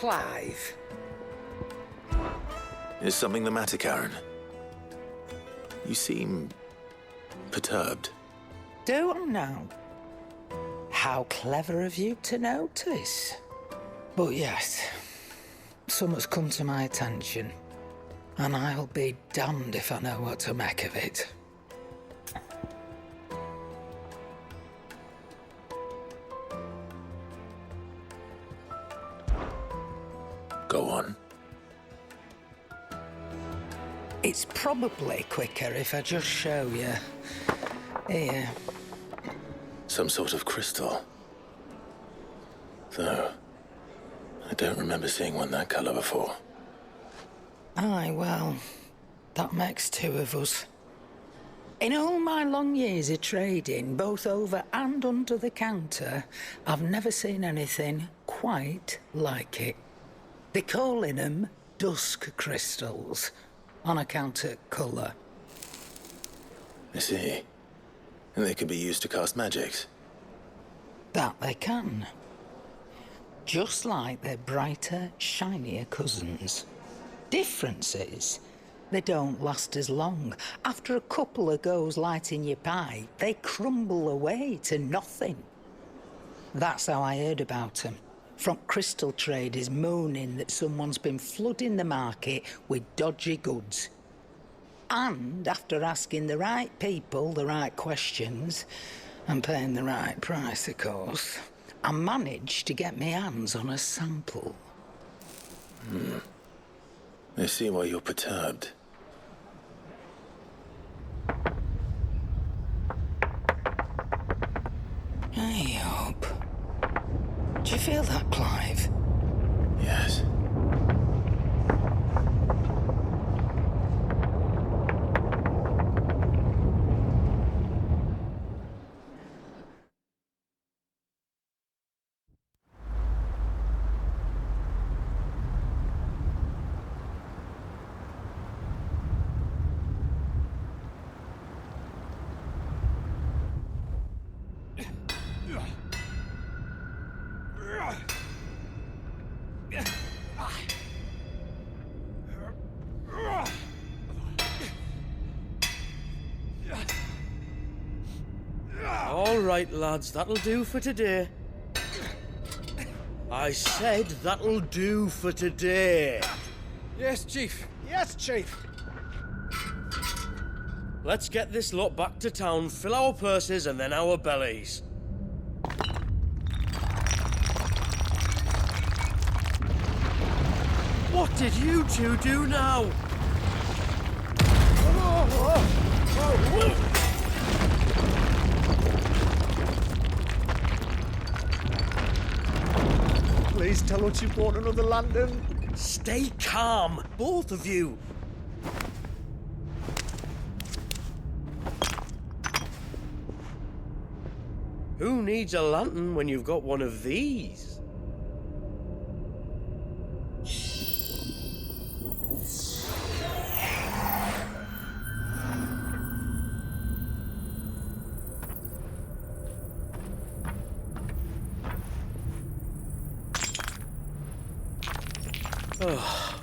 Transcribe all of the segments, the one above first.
Clive. Is something the matter, Karen? You seem perturbed. Do I now? How clever of you to notice. But yes, something's come to my attention, and I'll be damned if I know what to make of it. Go on. It's probably quicker if I just show you. Here. Some sort of crystal. Though, I don't remember seeing one that colour before. Aye, well, that makes two of us. In all my long years of trading, both over and under the counter, I've never seen anything quite like it. They're calling them dusk crystals, on account of colour. I see. And they can be used to cast magics. That they can. Just like their brighter, shinier cousins. Difference is, they don't last as long. After a couple of goes lighting your pipe, they crumble away to nothing. That's how I heard about them. From crystal traders moaning that someone's been flooding the market with dodgy goods. And after asking the right people the right questions, and paying the right price, of course, I managed to get my hands on a sample. I see why you're perturbed. Hey, Hope. Do you feel that, Clive? Yes. All right, lads, that'll do for today. I said that'll do for today. Yes, Chief. Yes, Chief. Let's get this lot back to town, fill our purses and then our bellies. What did you two do now? Please tell us you bought another lantern. Stay calm, both of you. Who needs a lantern when you've got one of these?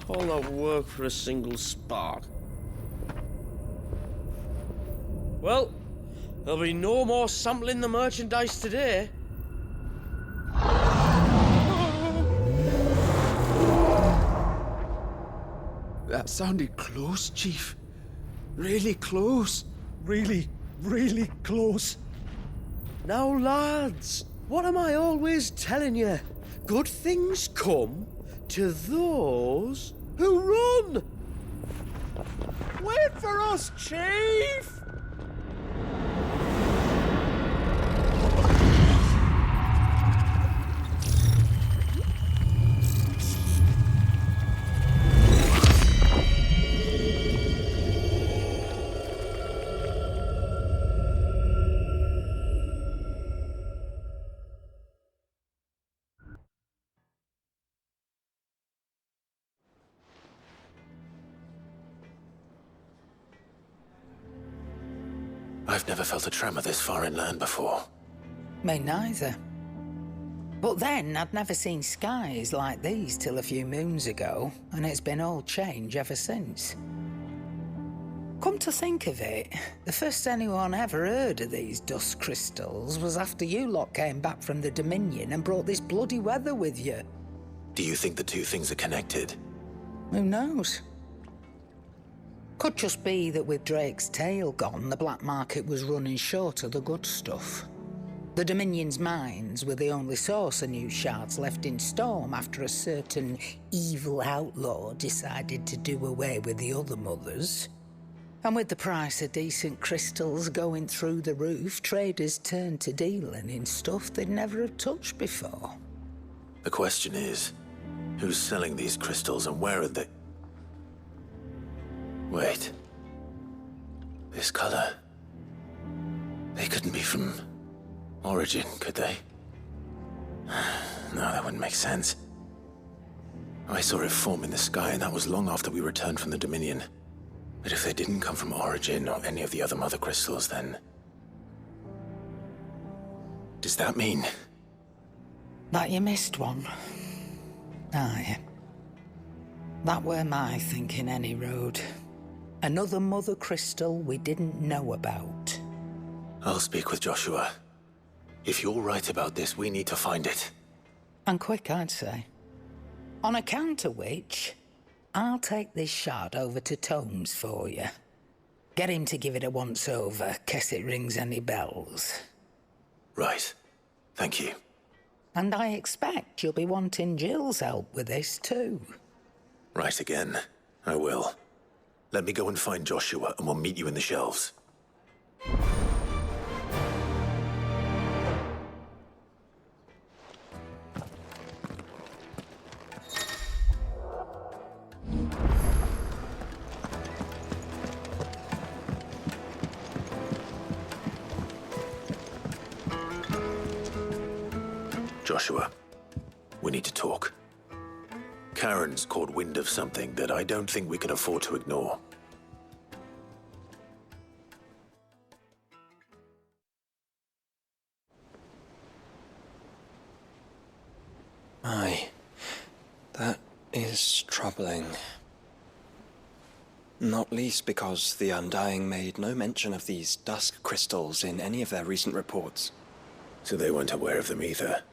All that work for a single spark. Well, there'll be no more sampling the merchandise today. That sounded close, Chief. Really close. Really, really close. Now, lads, what am I always telling you? Good things come to those who run! Wait for us, Chief! I've never felt a tremor this far inland before. Me neither. But then I'd never seen skies like these till a few moons ago, and it's been all change ever since. Come to think of it, the first anyone ever heard of these dust crystals was after you lot came back from the Dominion and brought this bloody weather with you. Do you think the two things are connected? Who knows? Could just be that with Drake's tail gone, the black market was running short of the good stuff. The Dominion's mines were the only source of new shards left in Storm after a certain evil outlaw decided to do away with the other mothers. And with the price of decent crystals going through the roof, traders turned to dealing in stuff they'd never have touched before. The question is, who's selling these crystals and where are they? Wait. This color. They couldn't be from Origin, could they? No, that wouldn't make sense. I saw it form in the sky, and that was long after we returned from the Dominion. But if they didn't come from Origin or any of the other Mothercrystals, then... does that mean... that you missed one? Aye. That were my thinking any road. Another Mothercrystal we didn't know about. I'll speak with Joshua. If you're right about this, we need to find it. And quick, I'd say. On account of which, I'll take this shard over to Tomes for you. Get him to give it a once-over, case it rings any bells. Right. Thank you. And I expect you'll be wanting Jill's help with this too. Right again. I will. Let me go and find Joshua, and we'll meet you in the shelves. Joshua, we need to talk. Karen's caught wind of something that I don't think we can afford to ignore. Aye, that is troubling. Not least because the Undying made no mention of these dusk crystals in any of their recent reports. So they weren't aware of them either.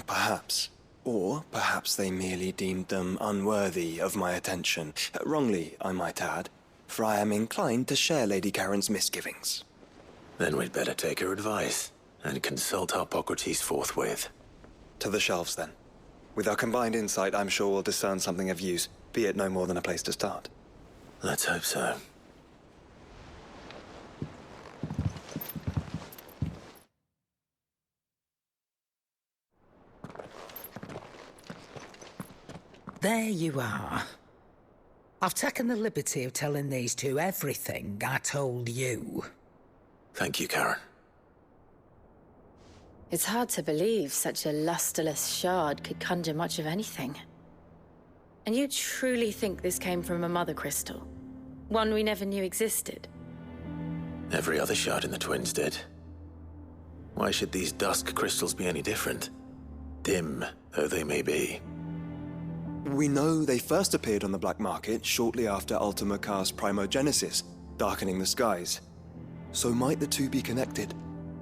Perhaps. Or perhaps they merely deemed them unworthy of my attention. Wrongly, I might add, for I am inclined to share Lady Karen's misgivings. Then we'd better take her advice and consult Hippocrates forthwith. To the shelves, then. With our combined insight, I'm sure we'll discern something of use, be it no more than a place to start. Let's hope so. There you are. I've taken the liberty of telling these two everything I told you. Thank you, Karen. It's hard to believe such a lusterless shard could conjure much of anything. And you truly think this came from a Mothercrystal? One we never knew existed? Every other shard in the Twins did. Why should these dusk crystals be any different? Dim though they may be. We know they first appeared on the black market shortly after Ultima Car's primogenesis, darkening the skies. So might the two be connected?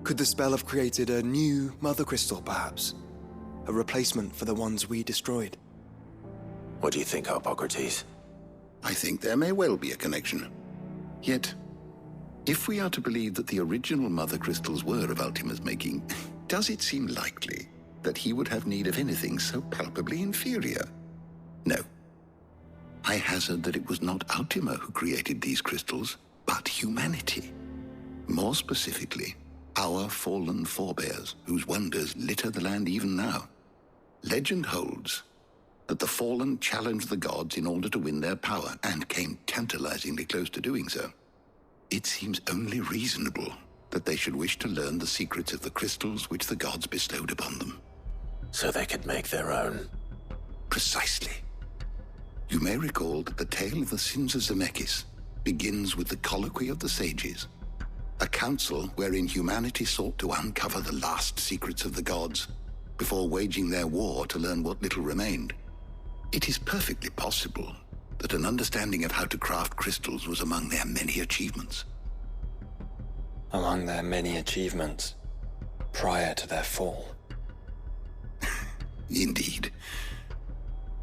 Could the spell have created a new Mothercrystal, perhaps? A replacement for the ones we destroyed? What do you think, Hippocrates? I think there may well be a connection. Yet, if we are to believe that the original Mothercrystals were of Ultima's making, does it seem likely that he would have need of anything so palpably inferior? No. I hazard that it was not Ultima who created these crystals, but humanity. More specifically, our fallen forebears, whose wonders litter the land even now. Legend holds that the fallen challenged the gods in order to win their power, and came tantalizingly close to doing so. It seems only reasonable that they should wish to learn the secrets of the crystals which the gods bestowed upon them. So they could make their own. Precisely. You may recall that the tale of the sins of Zemeckis begins with the colloquy of the sages, a council wherein humanity sought to uncover the last secrets of the gods before waging their war to learn what little remained. It is perfectly possible that an understanding of how to craft crystals was among their many achievements. Among their many achievements, prior to their fall. Indeed.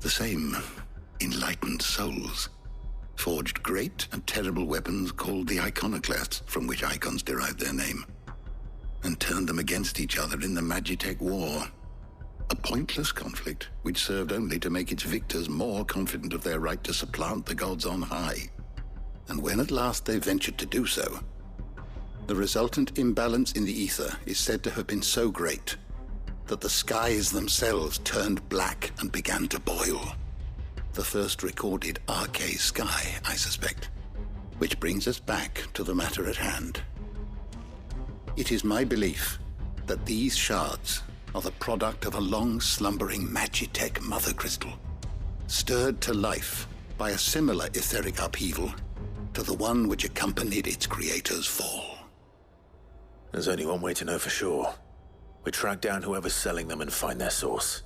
The same enlightened souls forged great and terrible weapons called the iconoclasts, from which icons derived their name, and turned them against each other in the Magitech War. A pointless conflict which served only to make its victors more confident of their right to supplant the gods on high. And when at last they ventured to do so, the resultant imbalance in the ether is said to have been so great that the skies themselves turned black and began to boil. The first recorded Arcane sky, I suspect. Which brings us back to the matter at hand. It is my belief that these shards are the product of a long-slumbering Magitech Mothercrystal, stirred to life by a similar etheric upheaval to the one which accompanied its creator's fall. There's only one way to know for sure. We track down whoever's selling them and find their source.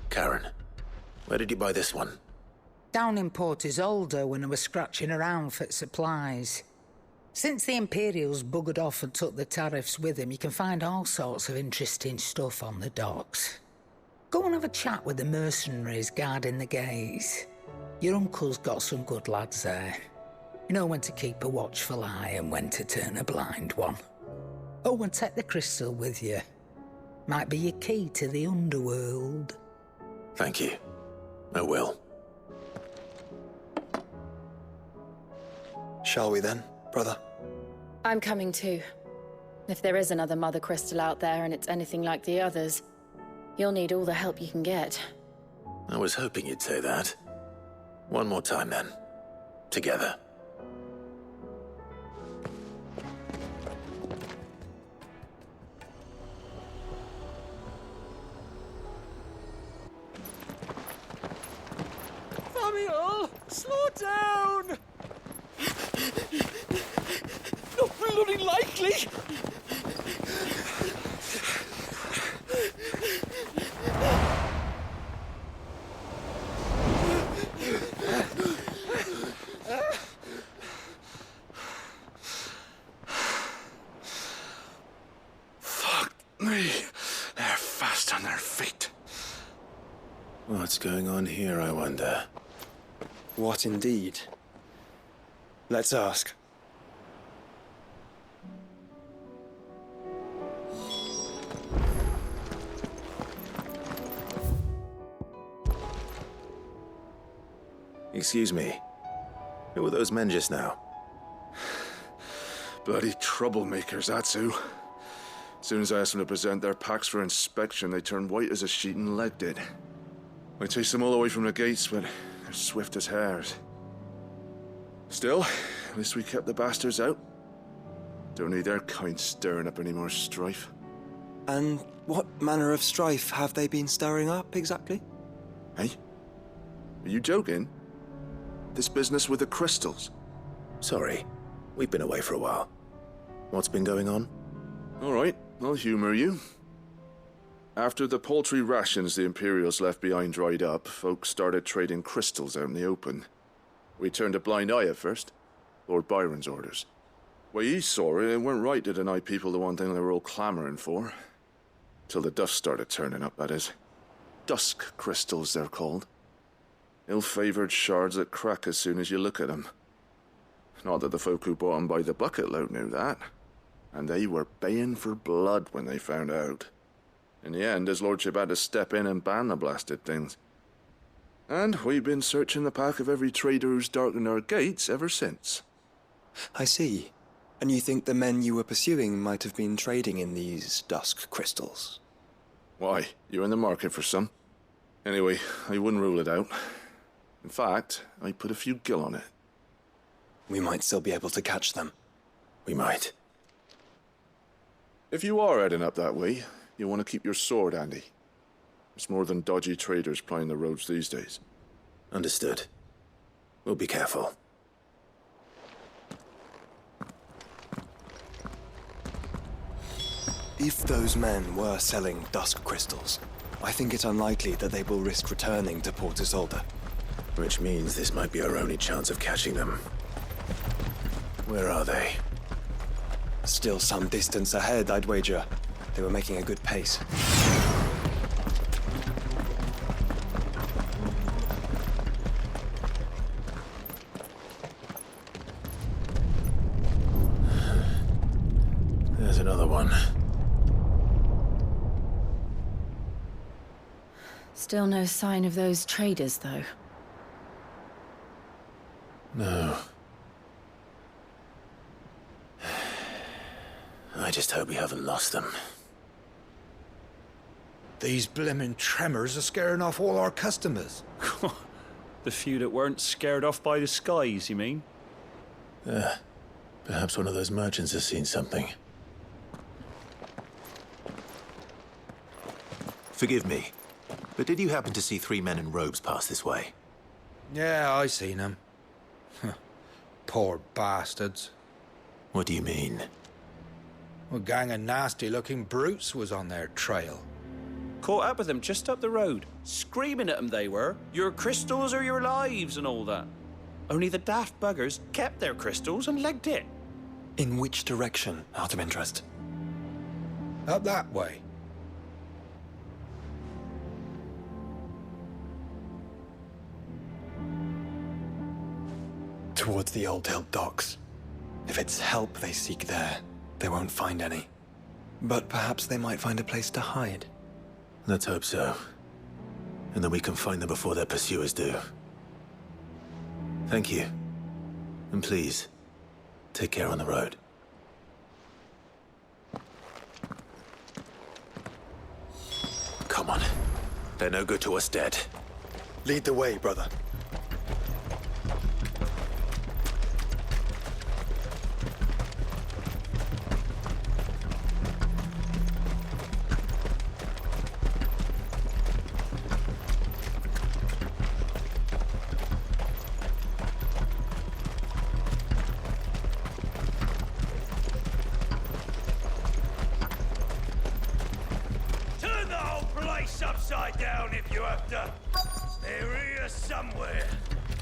Karen, where did you buy this one? Down in Port Isolde when I was scratching around for supplies. Since the Imperials buggered off and took the tariffs with them, you can find all sorts of interesting stuff on the docks. Go and have a chat with the mercenaries guarding the gates. Your uncle's got some good lads there. You know when to keep a watchful eye and when to turn a blind one. Oh, and take the crystal with you. Might be your key to the underworld. Thank you. I will. Shall we then, brother? I'm coming too. If there is another Mothercrystal out there and it's anything like the others, you'll need all the help you can get. I was hoping you'd say that. One more time then. Together. Samuel, slow down! Not bloody likely! Fuck me. They're fast on their feet. What's going on here, I wonder? What indeed? Let's ask. Excuse me. Who were those men just now? Bloody troublemakers, that's who. As soon as I asked them to present their packs for inspection, they turned white as a sheet and legged it. I chased them all away from the gates, but they're swift as hares. Still, at least we kept the bastards out. Don't need their kind stirring up any more strife. And what manner of strife have they been stirring up, exactly? Hey? Are you joking? This business with the crystals? Sorry. We've been away for a while. What's been going on? All right, I'll humor you. After the paltry rations the Imperials left behind dried up, folks started trading crystals out in the open. We turned a blind eye at first. Lord Byron's orders. Way he saw it, it weren't right to deny people the one thing they were all clamoring for. Till the dust started turning up, that is. Dusk crystals, they're called. Ill-favored shards that crack as soon as you look at them. Not that the folk who bought them by the bucket load knew that. And they were baying for blood when they found out. In the end, his lordship had to step in and ban the blasted things. And we've been searching the pack of every trader who's darkened our gates ever since. I see. And you think the men you were pursuing might have been trading in these dusk crystals? Why, you're in the market for some. Anyway, I wouldn't rule it out. In fact, I put a few gil on it. We might still be able to catch them. We might. If you are heading up that way, you want to keep your sword handy. It's more than dodgy traders plying the roads these days. Understood. We'll be careful. If those men were selling dusk crystals, I think it unlikely that they will risk returning to Port Isolde. Which means this might be our only chance of catching them. Where are they? Still some distance ahead, I'd wager. They were making a good pace. There's another one. Still no sign of those traders, though. No. I just hope we haven't lost them. These blimmin' tremors are scaring off all our customers. The few that weren't scared off by the skies, you mean? Perhaps one of those merchants has seen something. Forgive me, but did you happen to see 3 men in robes pass this way? Yeah, I seen them. Poor bastards. What do you mean? A gang of nasty-looking brutes was on their trail. Caught up with them just up the road. Screaming at them they were. Your crystals are your lives and all that. Only the daft buggers kept their crystals and legged it. In which direction, out of interest? Up that way. Towards the Old Hill docks. If it's help they seek there, they won't find any. But perhaps they might find a place to hide. Let's hope so. And that we can find them before their pursuers do. Thank you. And please, take care on the road. Come on. They're no good to us dead. Lead the way, brother.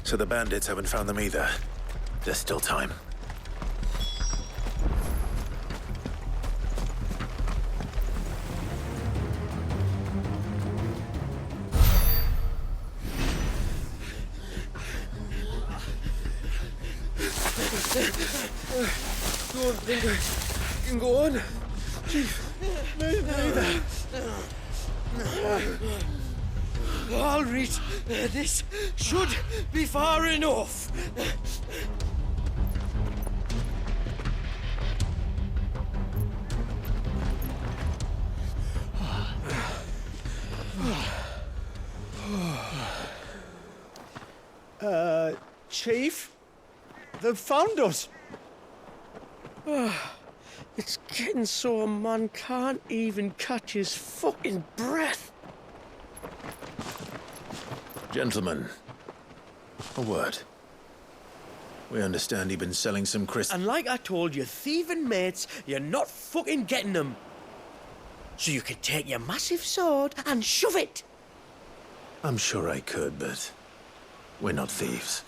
So the bandits haven't found them either. There's still time. Don't think I can go on. Chief, neither. All right, this should be far enough. Chief? They've found us. It's getting so a man can't even catch his fucking breath. Gentlemen, a word. We understand you've been selling some crystals. And like I told your thieving mates, you're not fucking getting them. So you can take your massive sword and shove it. I'm sure I could, but we're not thieves.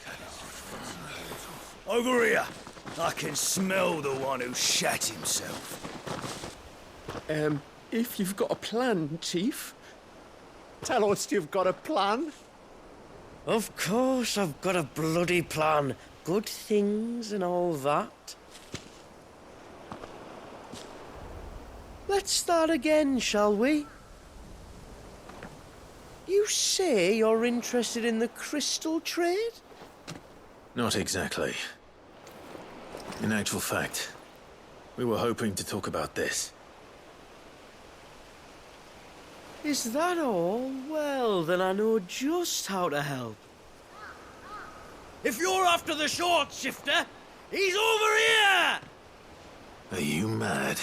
Over here. I can smell the one who shat himself. If you've got a plan, Chief, tell us you've got a plan. Of course I've got a bloody plan. Good things and all that. Let's start again, shall we? You say you're interested in the crystal trade? Not exactly. In actual fact, we were hoping to talk about this. Is that all? Well, then I know just how to help. If you're after the short shifter, he's over here! Are you mad?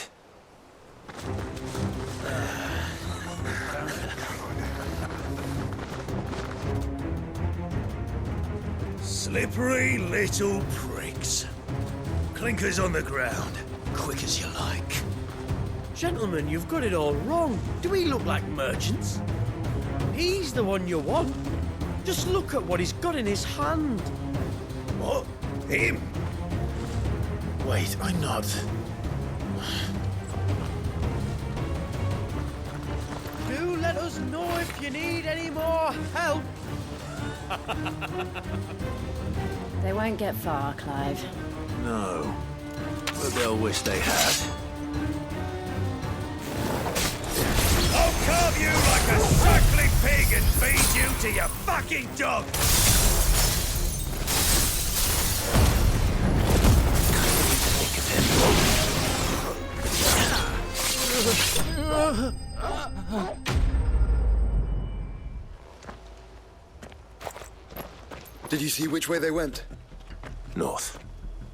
Slippery little pricks. Clinkers on the ground, quick as you like. Gentlemen, you've got it all wrong. Do we look like merchants? He's the one you want. Just look at what he's got in his hand. What? Him? Wait, I'm not... Do let us know if you need any more help. They won't get far, Clive. No. But they'll wish they had. I'll carve you like a circling pig and feed you to your fucking dog! Did you see which way they went? North.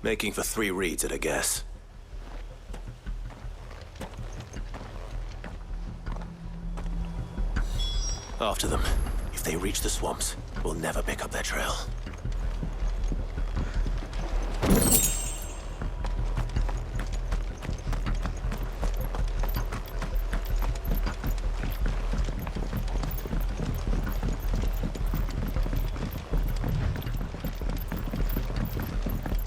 Making for 3 reeds at a guess. After them. If they reach the swamps, we'll never pick up their trail.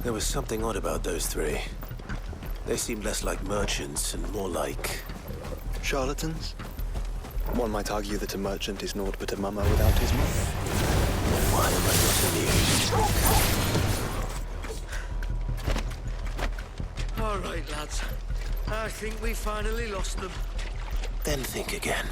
There was something odd about those 3. They seemed less like merchants and more like... Charlatans? One might argue that a merchant is naught but a mummer without his mother. Why am I not amused? All right, lads. I think we finally lost them. Then think again.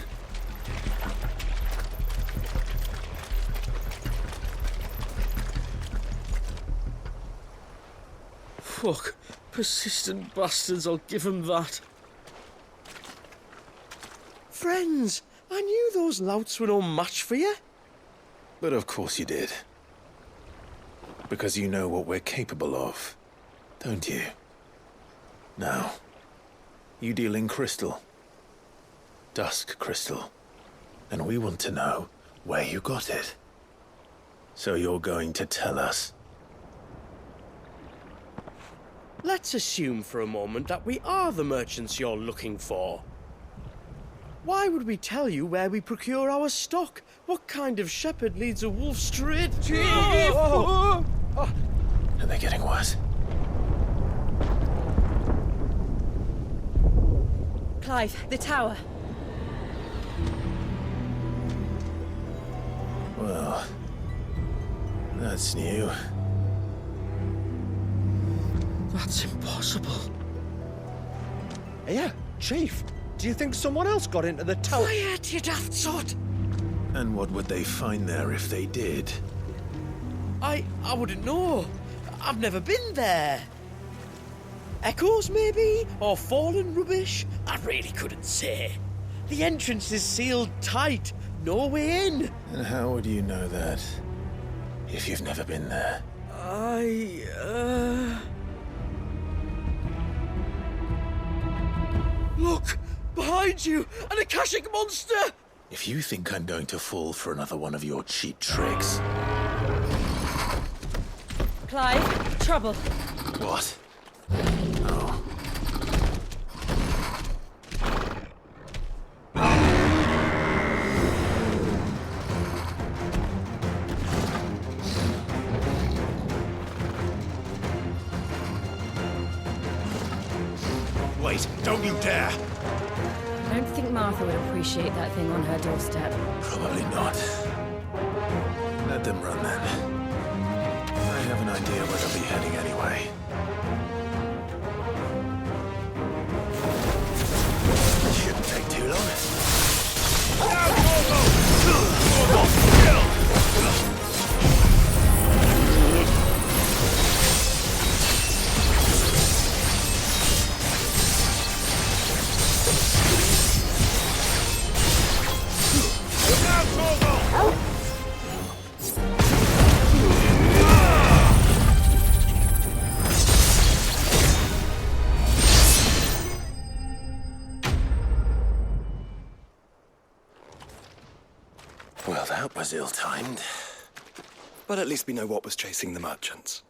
Fuck. Persistent bastards, I'll give them that. Friends, I knew those louts were no match for you. But of course you did. Because you know what we're capable of, don't you? Now, you deal in crystal. Dusk crystal. And we want to know where you got it. So you're going to tell us. Let's assume for a moment that we are the merchants you're looking for. Why would we tell you where we procure our stock? What kind of shepherd leads a wolf straight to... Are they getting worse? Clive, the tower. Well, that's new. That's impossible. Yeah, Chief. Do you think someone else got into the tower? Quiet, you daft sod! And what would they find there if they did? I wouldn't know. I've never been there. Echoes, maybe? Or fallen rubbish? I really couldn't say. The entrance is sealed tight. No way in. And how would you know that? If you've never been there? Look! Behind you! An Akashic monster! If you think I'm going to fall for another one of your cheap tricks... Clive, trouble. What? Oh. Wait, don't you dare! I don't think Martha would appreciate that thing on her doorstep. Probably not. Let them run then. I have an idea where they'll be heading anyway. It shouldn't take too long. Well, that was ill-timed. But at least we know what was chasing the merchants.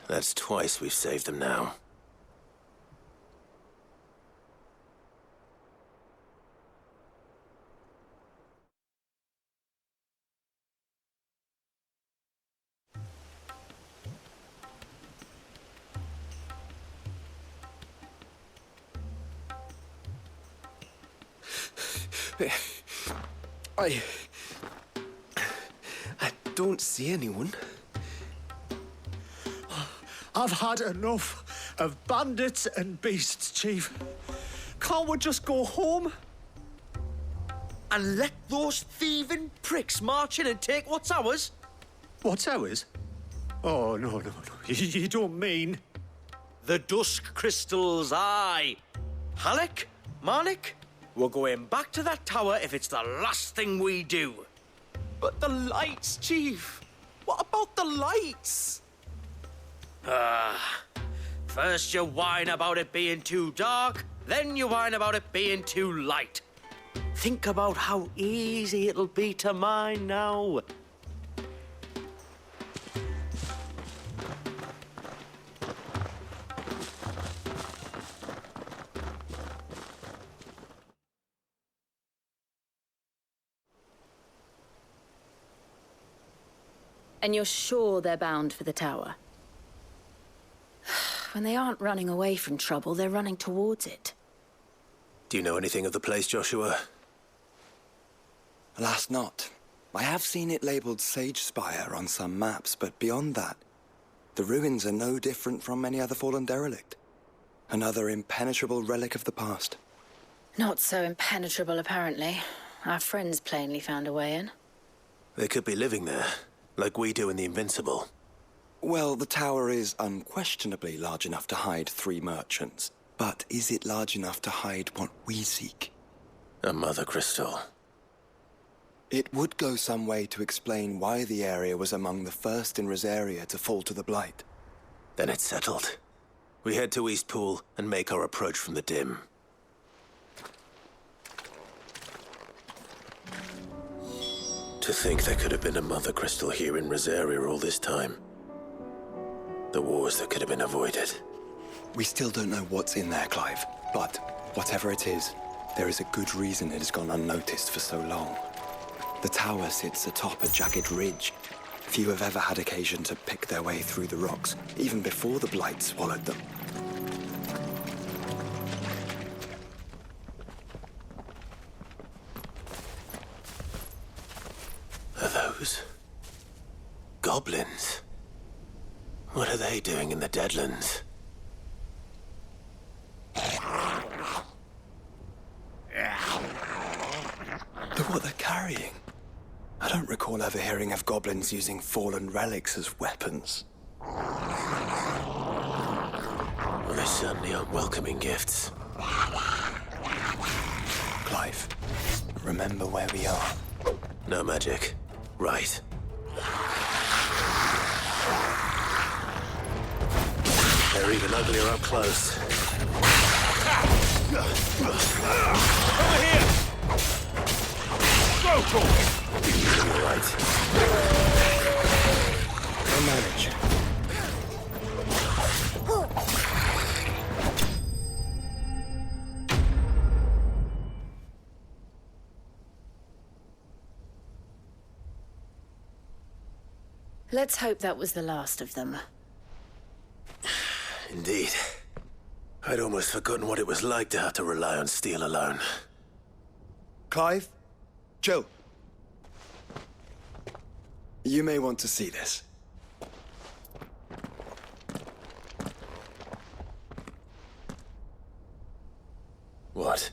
That's twice we've saved them now. I don't see anyone. I've had enough of bandits and beasts, Chief. Can't we just go home? And let those thieving pricks march in and take what's ours? What's ours? Oh, no. You don't mean... The dusk crystals, aye. Halleck, Marnik, we're going back to that tower if it's the last thing we do. But the lights, Chief! What about the lights? First you whine about it being too dark, then you whine about it being too light. Think about how easy it'll be to mine now. And you're sure they're bound for the tower? When they aren't running away from trouble, they're running towards it. Do you know anything of the place, Joshua? Alas, not. I have seen it labelled Sagespire on some maps, but beyond that, the ruins are no different from any other fallen derelict. Another impenetrable relic of the past. Not so impenetrable, apparently. Our friends plainly found a way in. They could be living there, like we do in the Invincible. Well, the tower is unquestionably large enough to hide 3 merchants. But is it large enough to hide what we seek? A Mothercrystal. It would go some way to explain why the area was among the first in Rosaria to fall to the Blight. Then it's settled. We head to Eastpool and make our approach from the dim. To think there could have been a Mothercrystal here in Rosaria all this time. The wars that could have been avoided. We still don't know what's in there, Clive. But whatever it is, there is a good reason it has gone unnoticed for so long. The tower sits atop a jagged ridge. Few have ever had occasion to pick their way through the rocks, even before the Blight swallowed them. Are those goblins? What are they doing in the Deadlands? Look what they're carrying. I don't recall ever hearing of goblins using fallen relics as weapons. Well, they certainly aren't welcoming gifts. Clive, remember where we are. No magic. Right. They're even uglier up close. Over here! Go for it! You're right. I'll manage. Let's hope that was the last of them. Indeed. I'd almost forgotten what it was like to have to rely on steel alone. Clive? Joe? You may want to see this. What?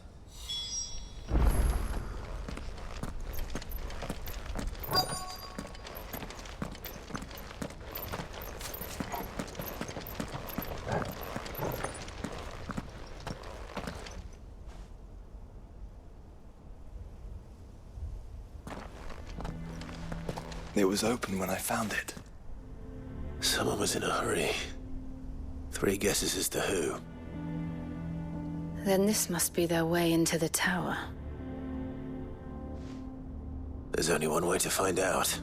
It was open when I found it. Someone was in a hurry. 3 guesses as to who. Then this must be their way into the tower. There's only one way to find out.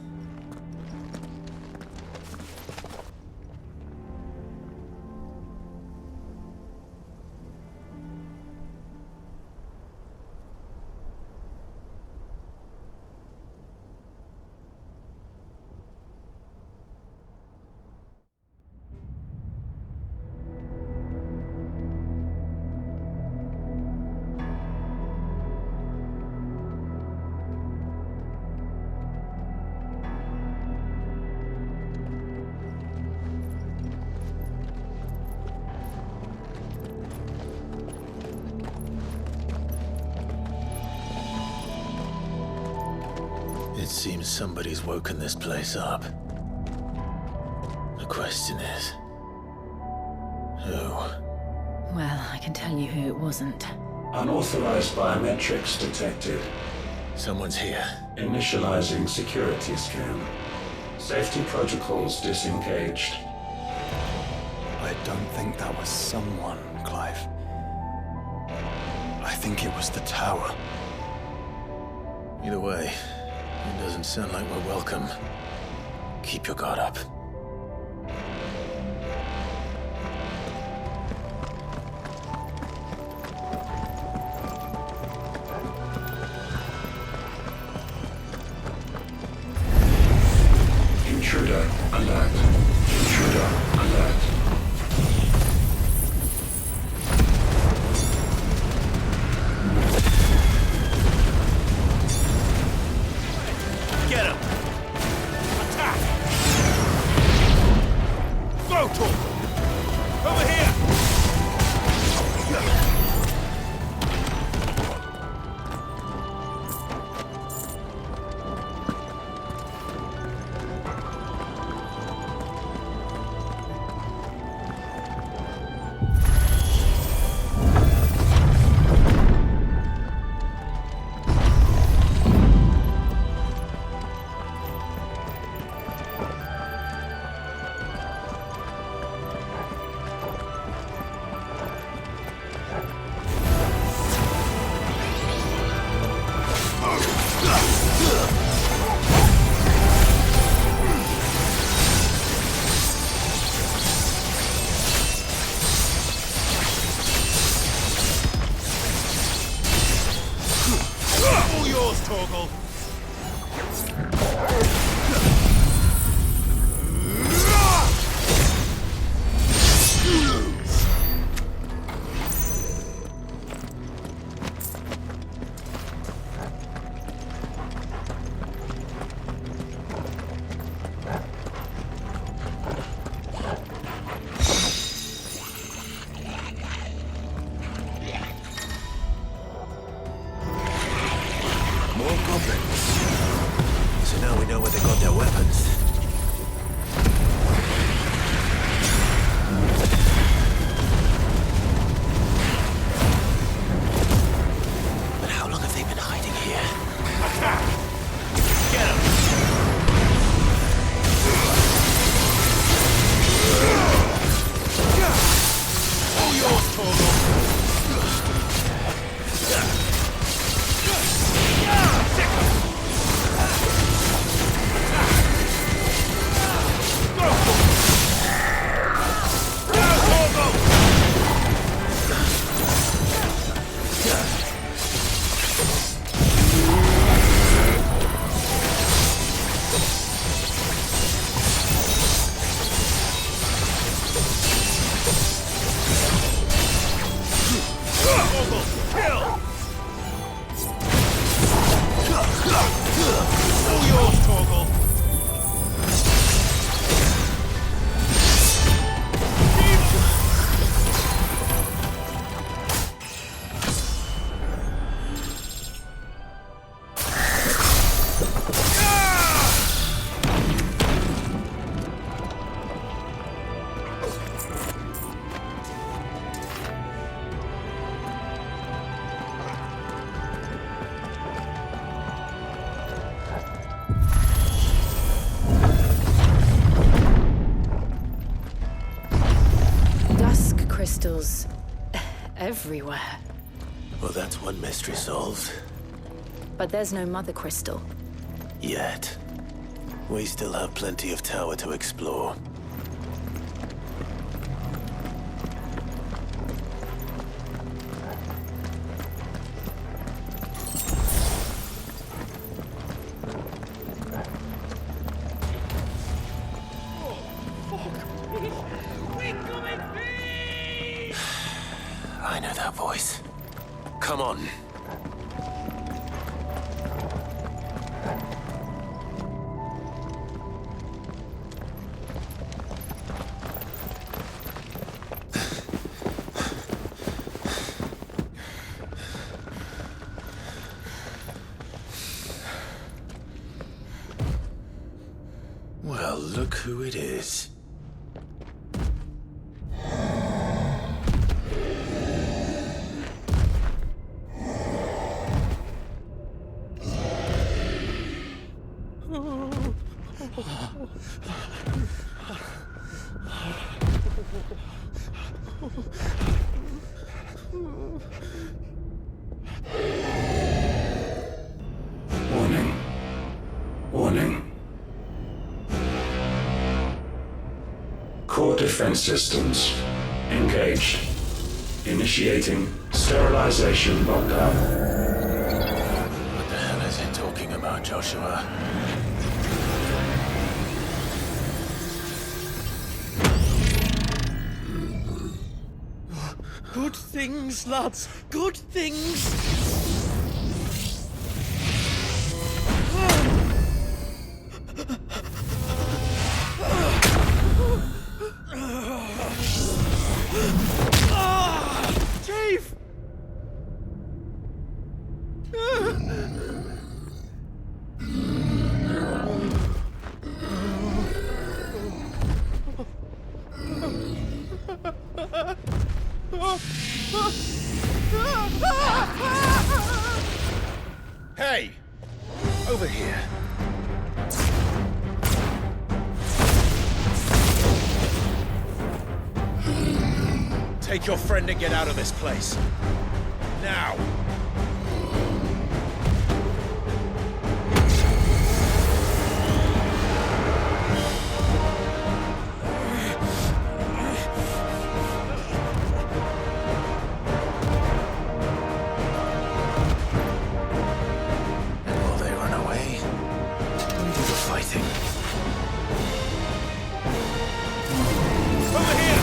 It seems somebody's woken this place up. The question is, who? Well, I can tell you who it wasn't. Unauthorized biometrics detected. Someone's here. Initializing security scan. Safety protocols disengaged. I don't think that was someone, Clive. I think it was the tower. Either way, it doesn't sound like we're welcome. Keep your guard up. Intruder alert. Intruder alert. Get him! Attack! Go, Torgal! Over here! All yours, Torgal! More goblins. So now we know where they got their weapons. But how long have they been hiding here? Attack! Get him! All yours, Torgal! Crystals everywhere. Well, that's one mystery solved. But there's no Mother Crystal. Yet. We still have plenty of tower to explore. I know that voice. Come on. who it is. Warning. Warning. Core defense systems engaged. Initiating sterilization lockdown. What the hell is it talking about, Joshua? Good things, lads. Good things. Chief! Hey! Over here. Take your friend and get out of this place. Now! And will they run away? We do the fighting. Over here!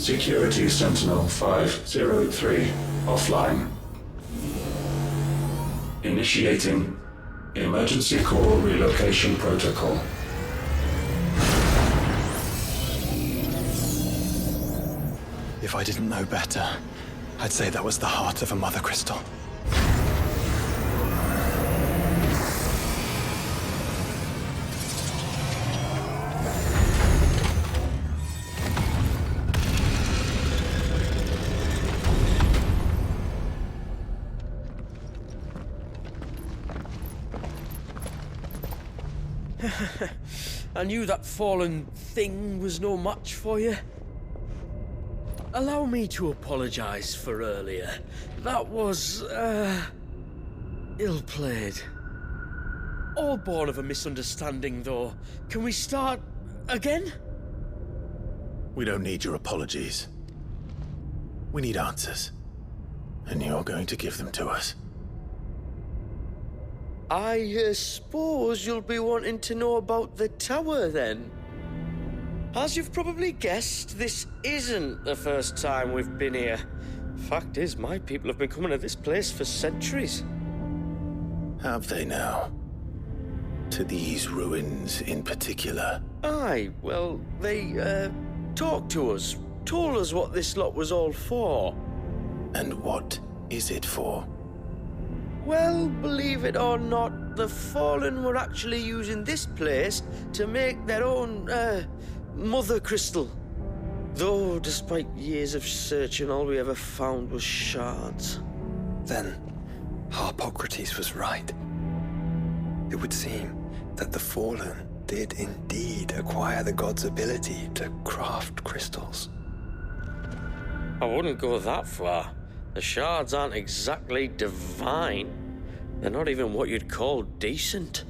Security Sentinel 503 offline. Initiating Emergency Core Relocation Protocol. If I didn't know better, I'd say that was the heart of a Mothercrystal. I knew that fallen thing was no match for you. Allow me to apologise for earlier. That was, ill-played. All born of a misunderstanding, though. Can we start again? We don't need your apologies. We need answers. And you're going to give them to us. I suppose you'll be wanting to know about the tower, then? As you've probably guessed, this isn't the first time we've been here. Fact is, my people have been coming to this place for centuries. Have they now? To these ruins in particular? Aye, well, they, talked to us, told us what this lot was all for. And what is it for? Well, believe it or not, the Fallen were actually using this place to make their own, Mothercrystal. Though, despite years of searching, all we ever found was shards. Then, Harpocrates was right. It would seem that the Fallen did indeed acquire the god's ability to craft crystals. I wouldn't go that far. The shards aren't exactly divine. They're not even what you'd call decent.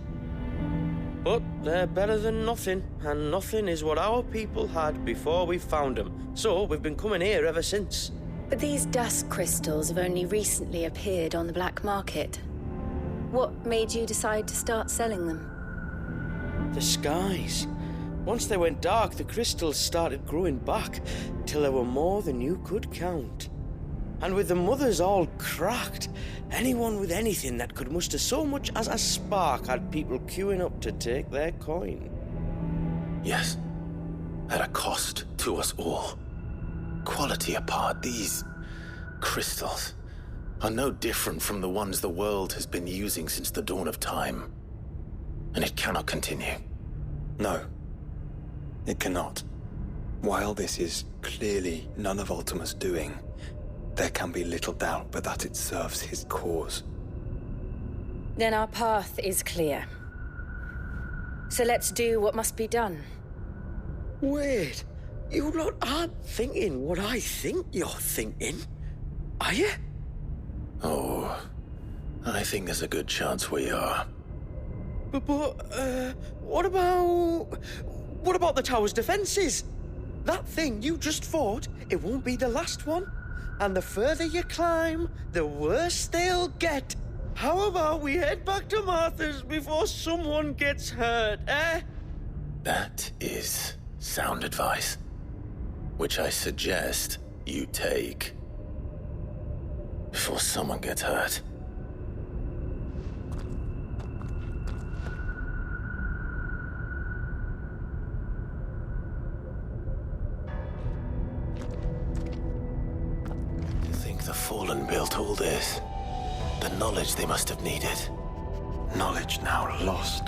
But they're better than nothing, and nothing is what our people had before we found them. So we've been coming here ever since. But these dust crystals have only recently appeared on the black market. What made you decide to start selling them? The skies. Once they went dark, the crystals started growing back, till there were more than you could count. And with the mothers all cracked, anyone with anything that could muster so much as a spark had people queuing up to take their coin. Yes. At a cost to us all. Quality apart, these crystals are no different from the ones the world has been using since the dawn of time. And it cannot continue. No, it cannot. While this is clearly none of Ultima's doing, there can be little doubt but that it serves his cause. Then our path is clear. So let's do what must be done. Wait, you lot aren't thinking what I think you're thinking, are you? Oh, I think there's a good chance we are. But what about the tower's defenses? That thing you just fought, it won't be the last one. And the further you climb, the worse they'll get. How about we head back to Martha's before someone gets hurt, eh? That is sound advice, which I suggest you take before someone gets hurt. The Fallen built all this. The knowledge they must have needed. Knowledge now lost.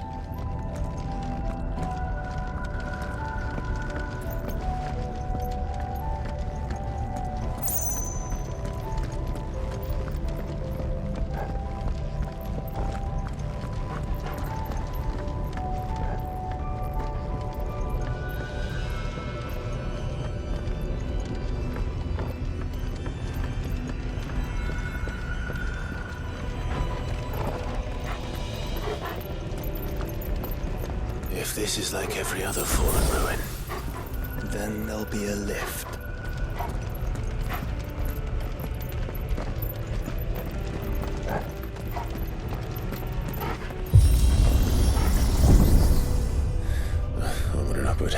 If this is like every other Fallen ruin, then there'll be a lift. onward and upward.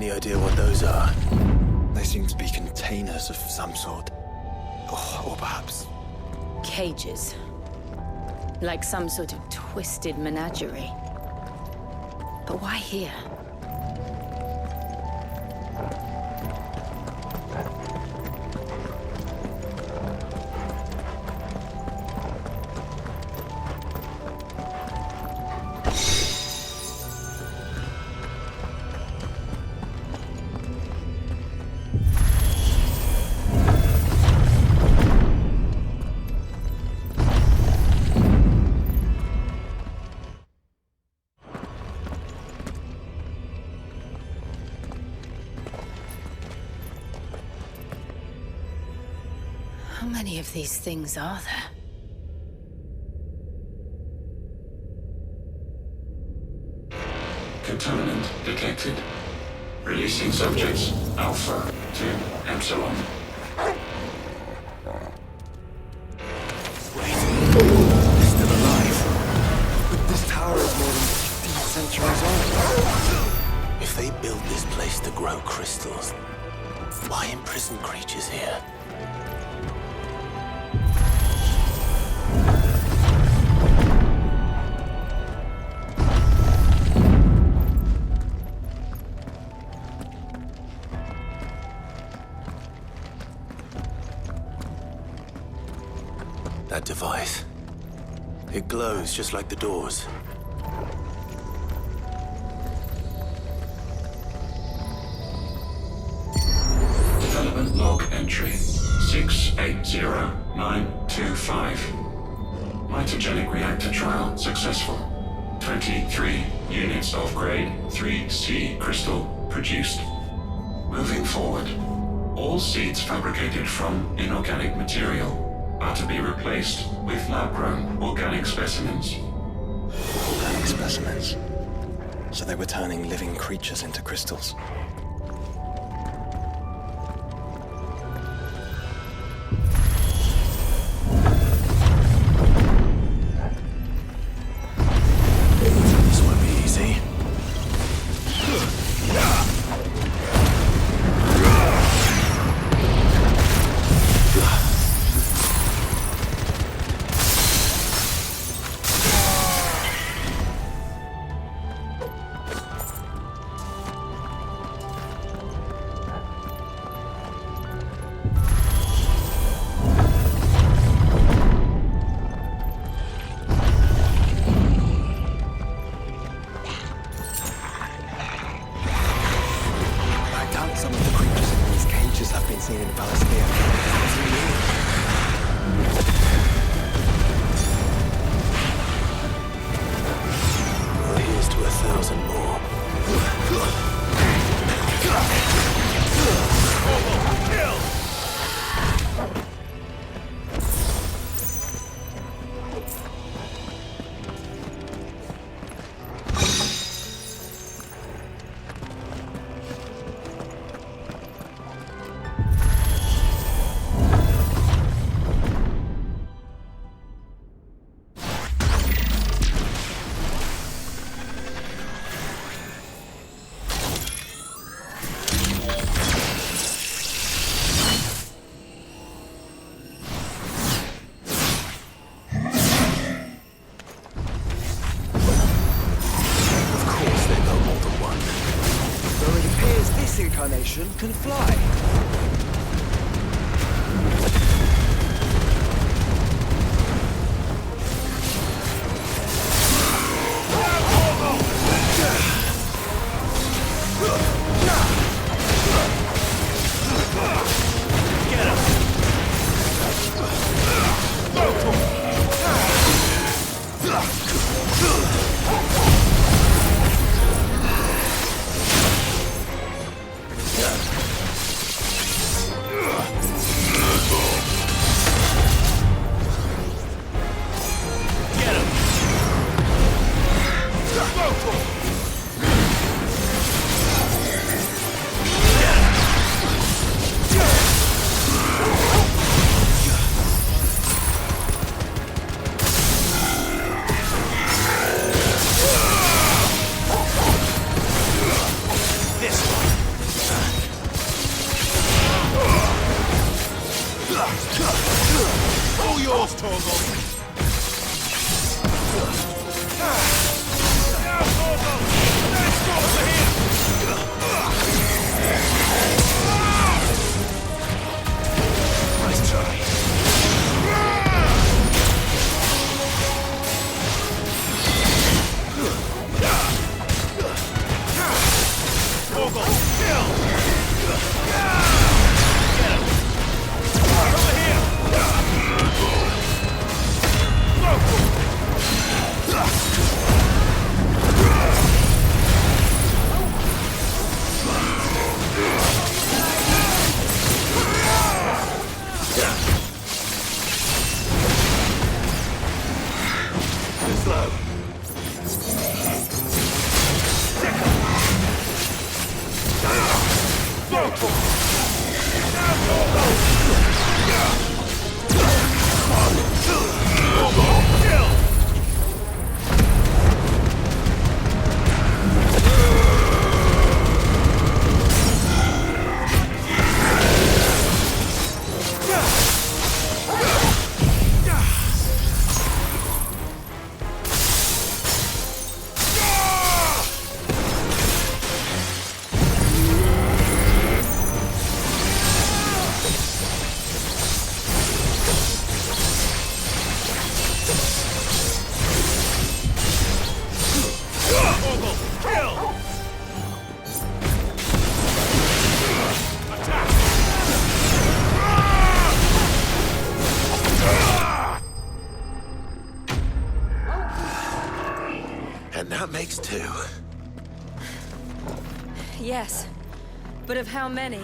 Any idea what those are? They seem to be containers of some sort. Or perhaps... Cages. Like some sort of twisted menagerie. But why here? How many of these things are there? Contaminant detected. Releasing subjects Alpha to Epsilon. They're still alive. But this tower is more than 15 centuries old. If they built this place to grow crystals, why imprison creatures here? That device. It glows just like the doors. Development log entry 680925. Mitogenic reactor trial successful. 23 units of grade 3C crystal produced. Moving forward, all seeds fabricated from inorganic material are to be replaced with lab-grown organic specimens. Organic specimens. So they were turning living creatures into crystals. This won't be easy. Some of the creatures in these cages have been seen in Valisthea. Well, here's to 1,000 more. This incarnation can fly. Nice try. And that makes 2. Yes, but of how many?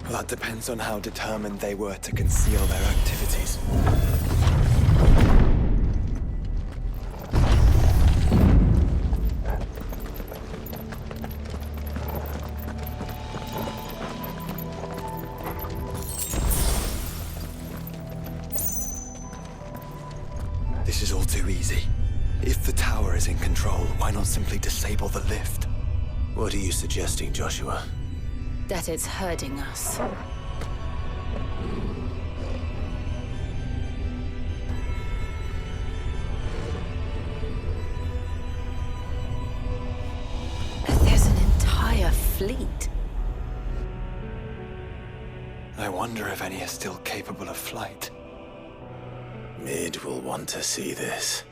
That depends on how determined they were to conceal their activities. This is all too easy. If the tower is in control, why not simply disable the lift? What are you suggesting, Joshua? That it's hurting us. There's an entire fleet. I wonder if any are still capable of flight. Mid will want to see this.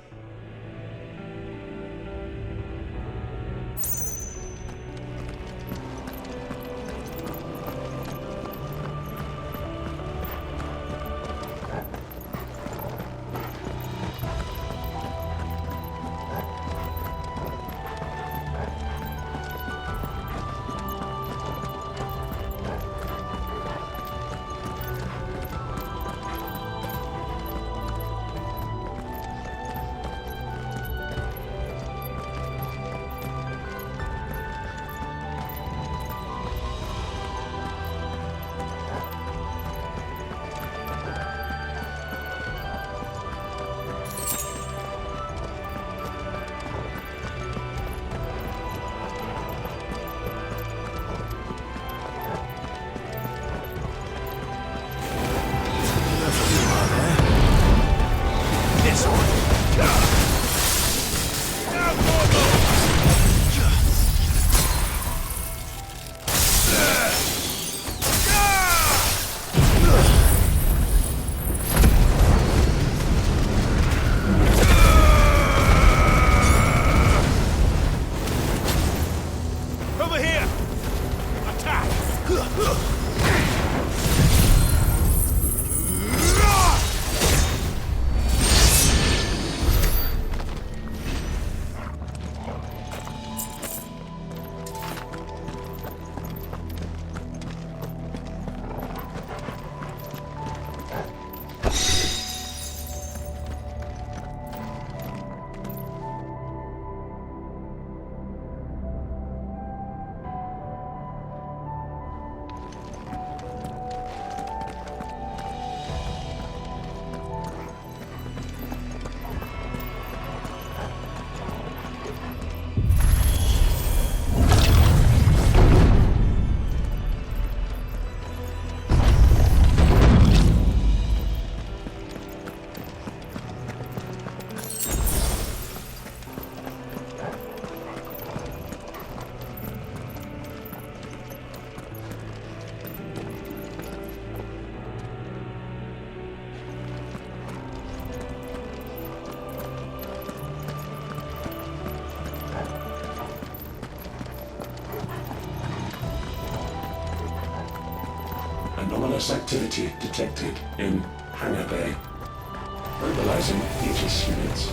Anomalous activity detected in Hangar Bay. Mobilizing Aegis units.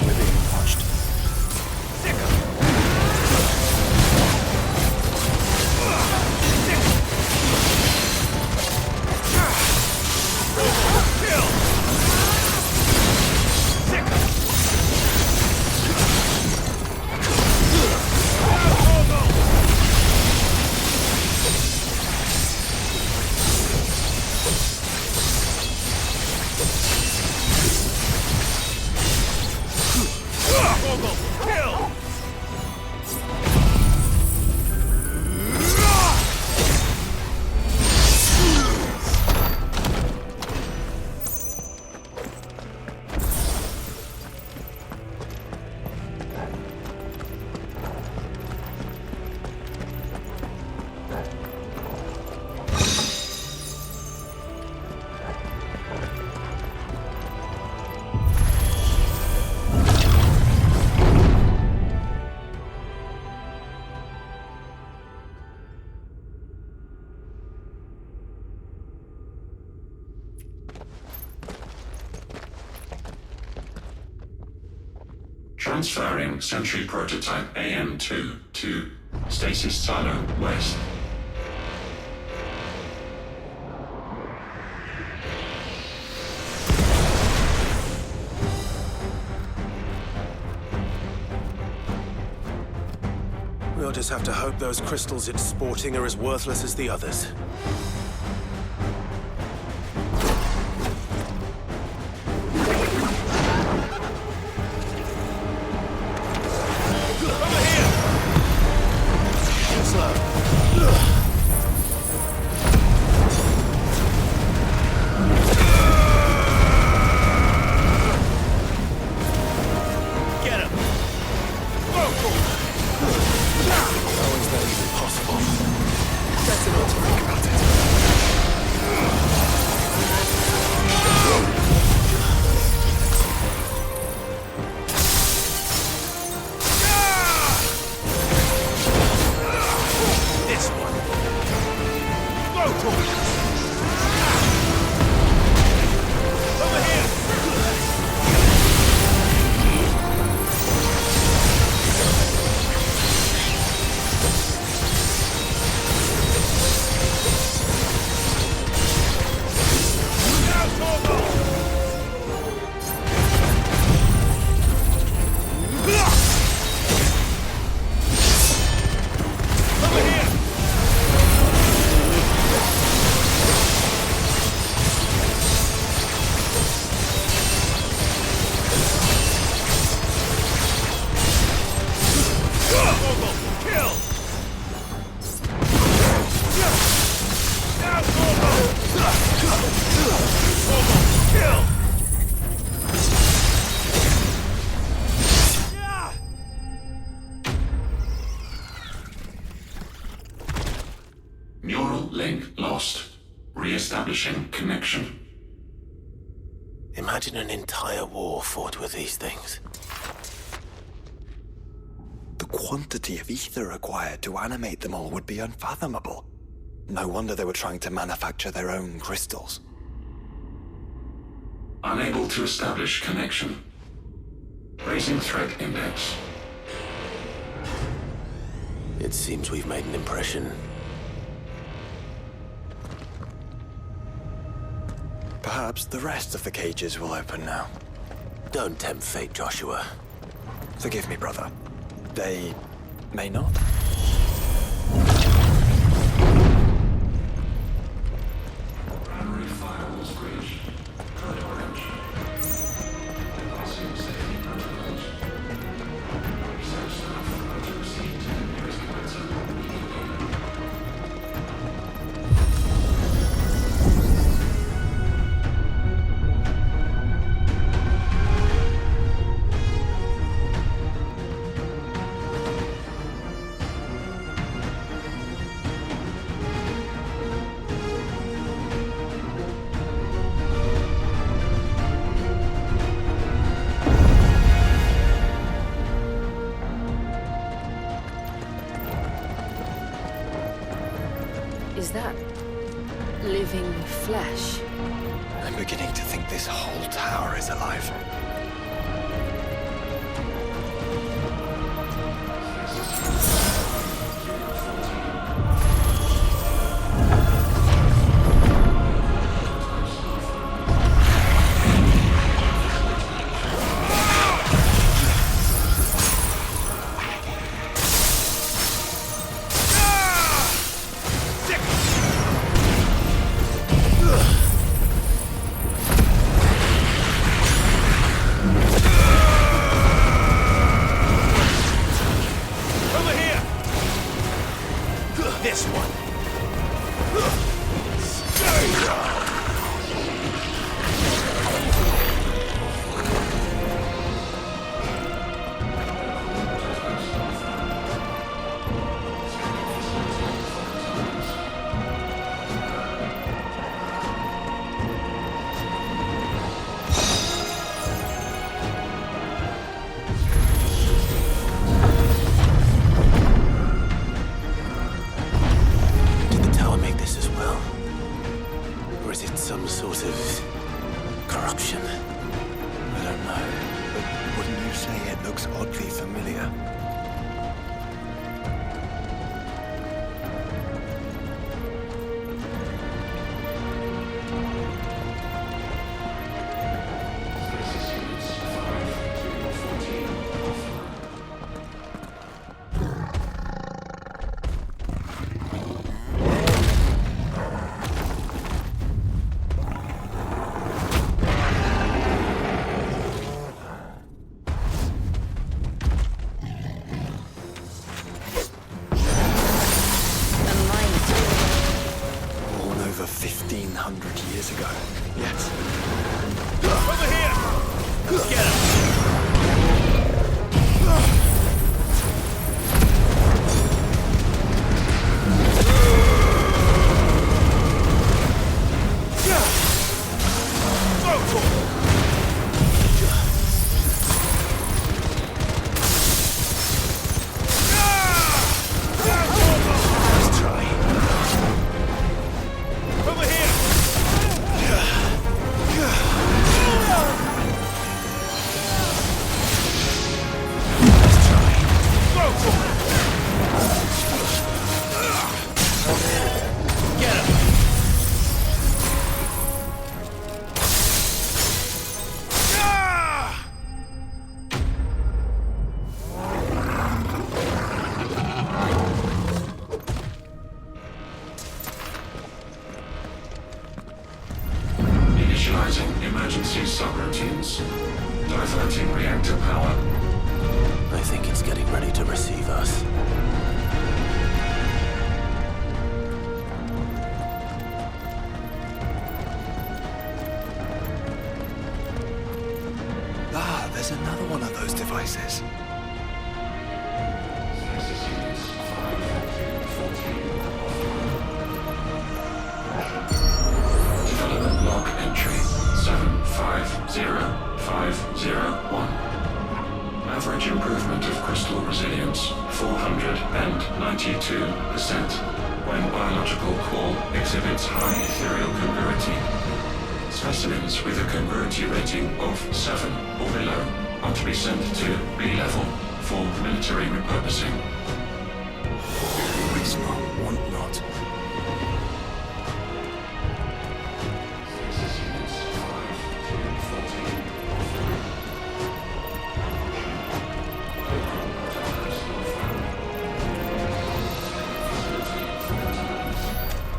We're being watched. Transferring Sentry Prototype AM2 to Stasis Silo West. We'll just have to hope those crystals it's sporting are as worthless as the others. Neural link lost. Re-establishing connection. Imagine an entire war fought with these things. The quantity of ether required to animate them all would be unfathomable. No wonder they were trying to manufacture their own crystals. Unable to establish connection. Raising threat index. It seems we've made an impression. Perhaps the rest of the cages will open now. Don't tempt fate, Joshua. Forgive me, brother. They may not. Primary firewalls breached. Code orange. Passing safety protocols. Research staff are to proceed to the nearest commander immediately. Is that living flesh. I'm beginning to think this whole tower is alive.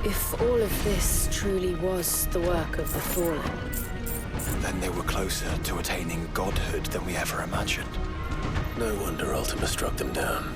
If all of this truly was the work of the Fallen, then they were closer to attaining godhood than we ever imagined. No wonder Ultima struck them down.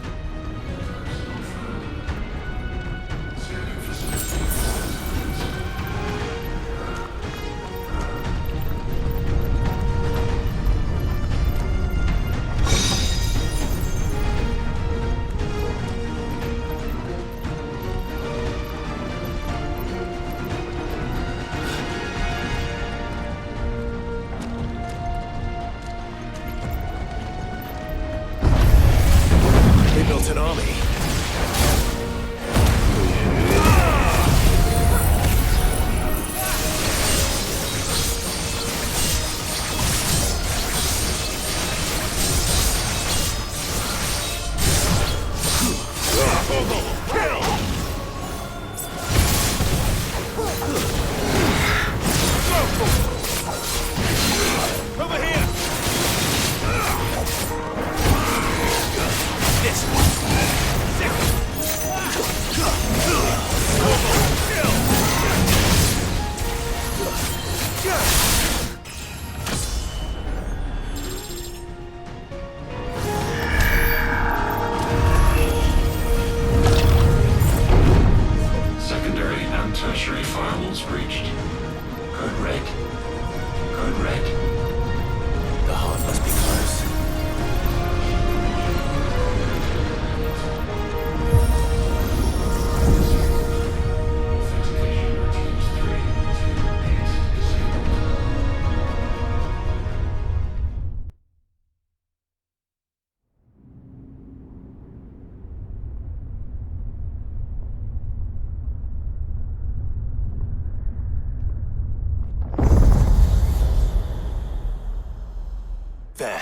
There.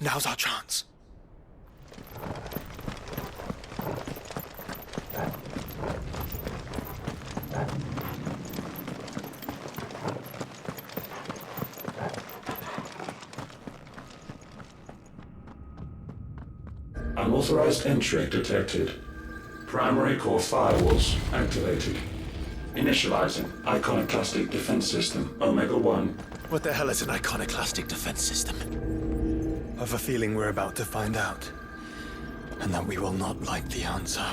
Now's our chance. Unauthorized entry detected. Primary core firewalls activated. Initializing iconoclastic defense system Omega-1. What the hell is an iconoclastic defense system? I've a feeling we're about to find out. And that we will not like the answer.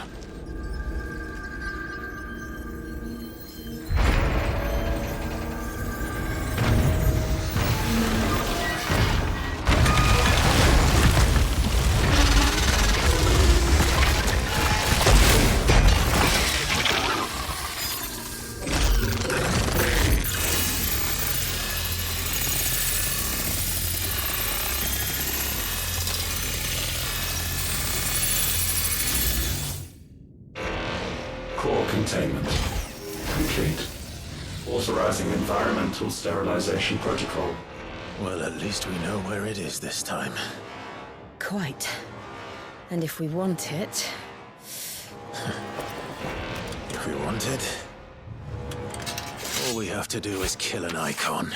Containment complete. Authorizing environmental sterilization protocol. Well, at least we know where it is this time. Quite. And if we want it... If we want it, all we have to do is kill an icon.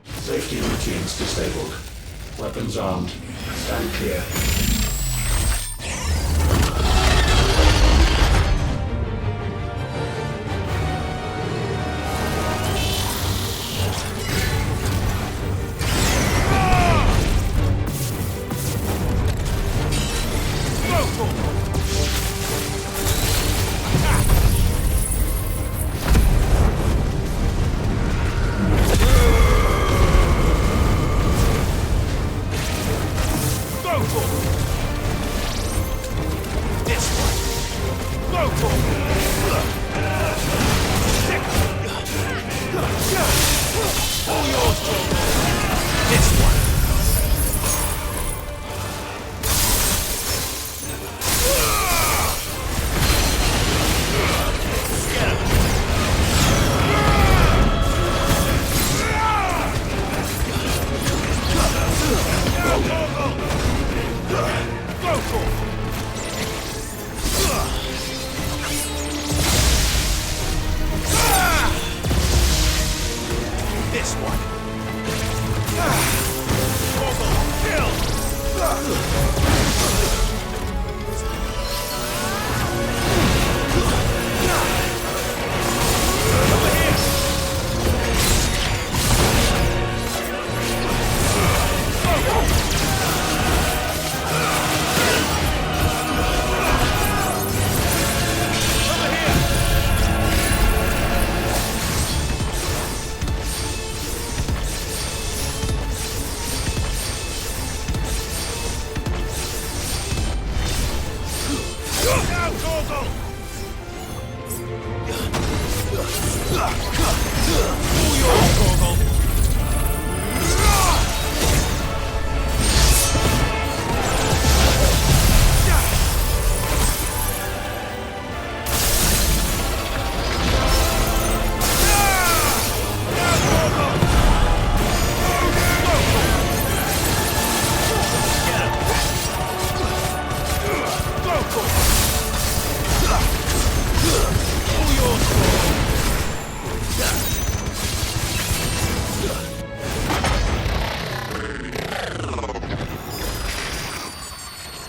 Safety routines disabled. Weapons armed. Stand clear.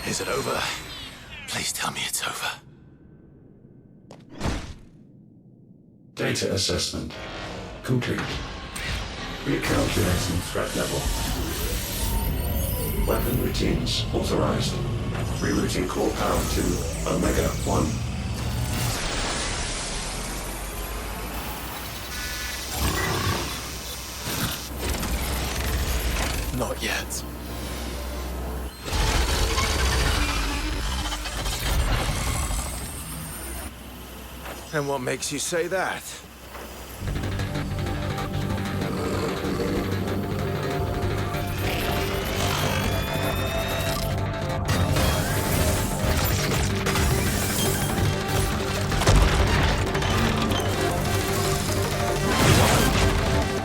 Is it over? Please tell me it's over. Data assessment complete. Recalculating threat level. Weapon routines authorized. Rerouting core power to Omega-1. Not yet. And what makes you say that?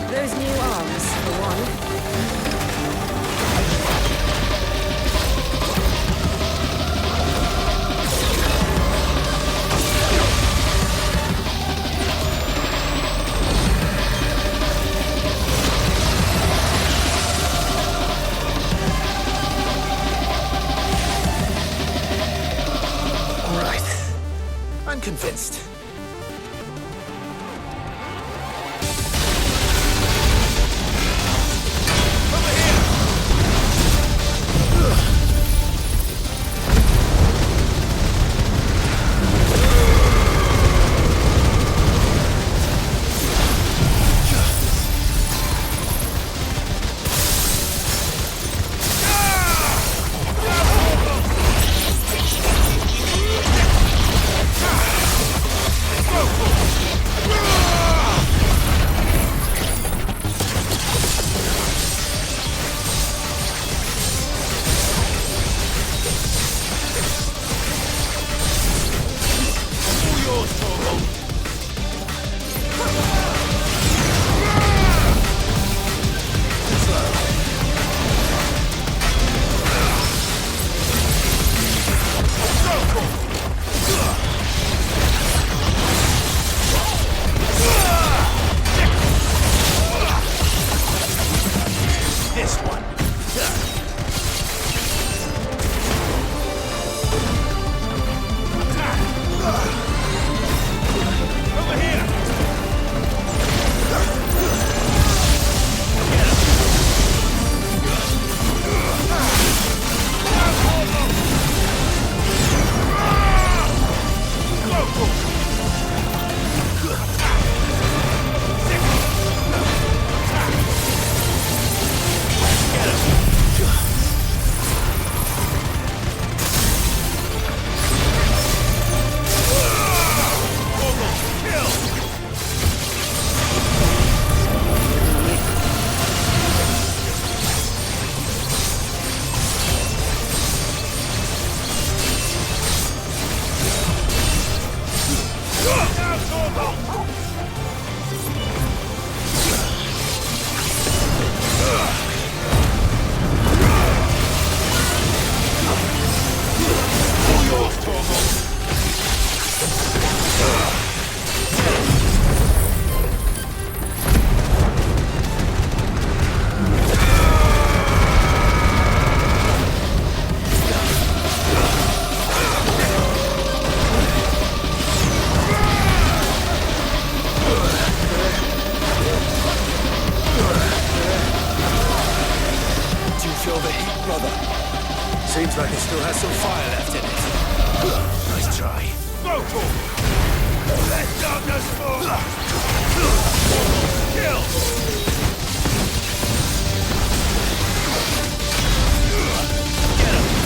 Those new arms, for one. convinced. Seems like it still has some fire left in it. Nice try. Let darkness fall! Kill! Get him!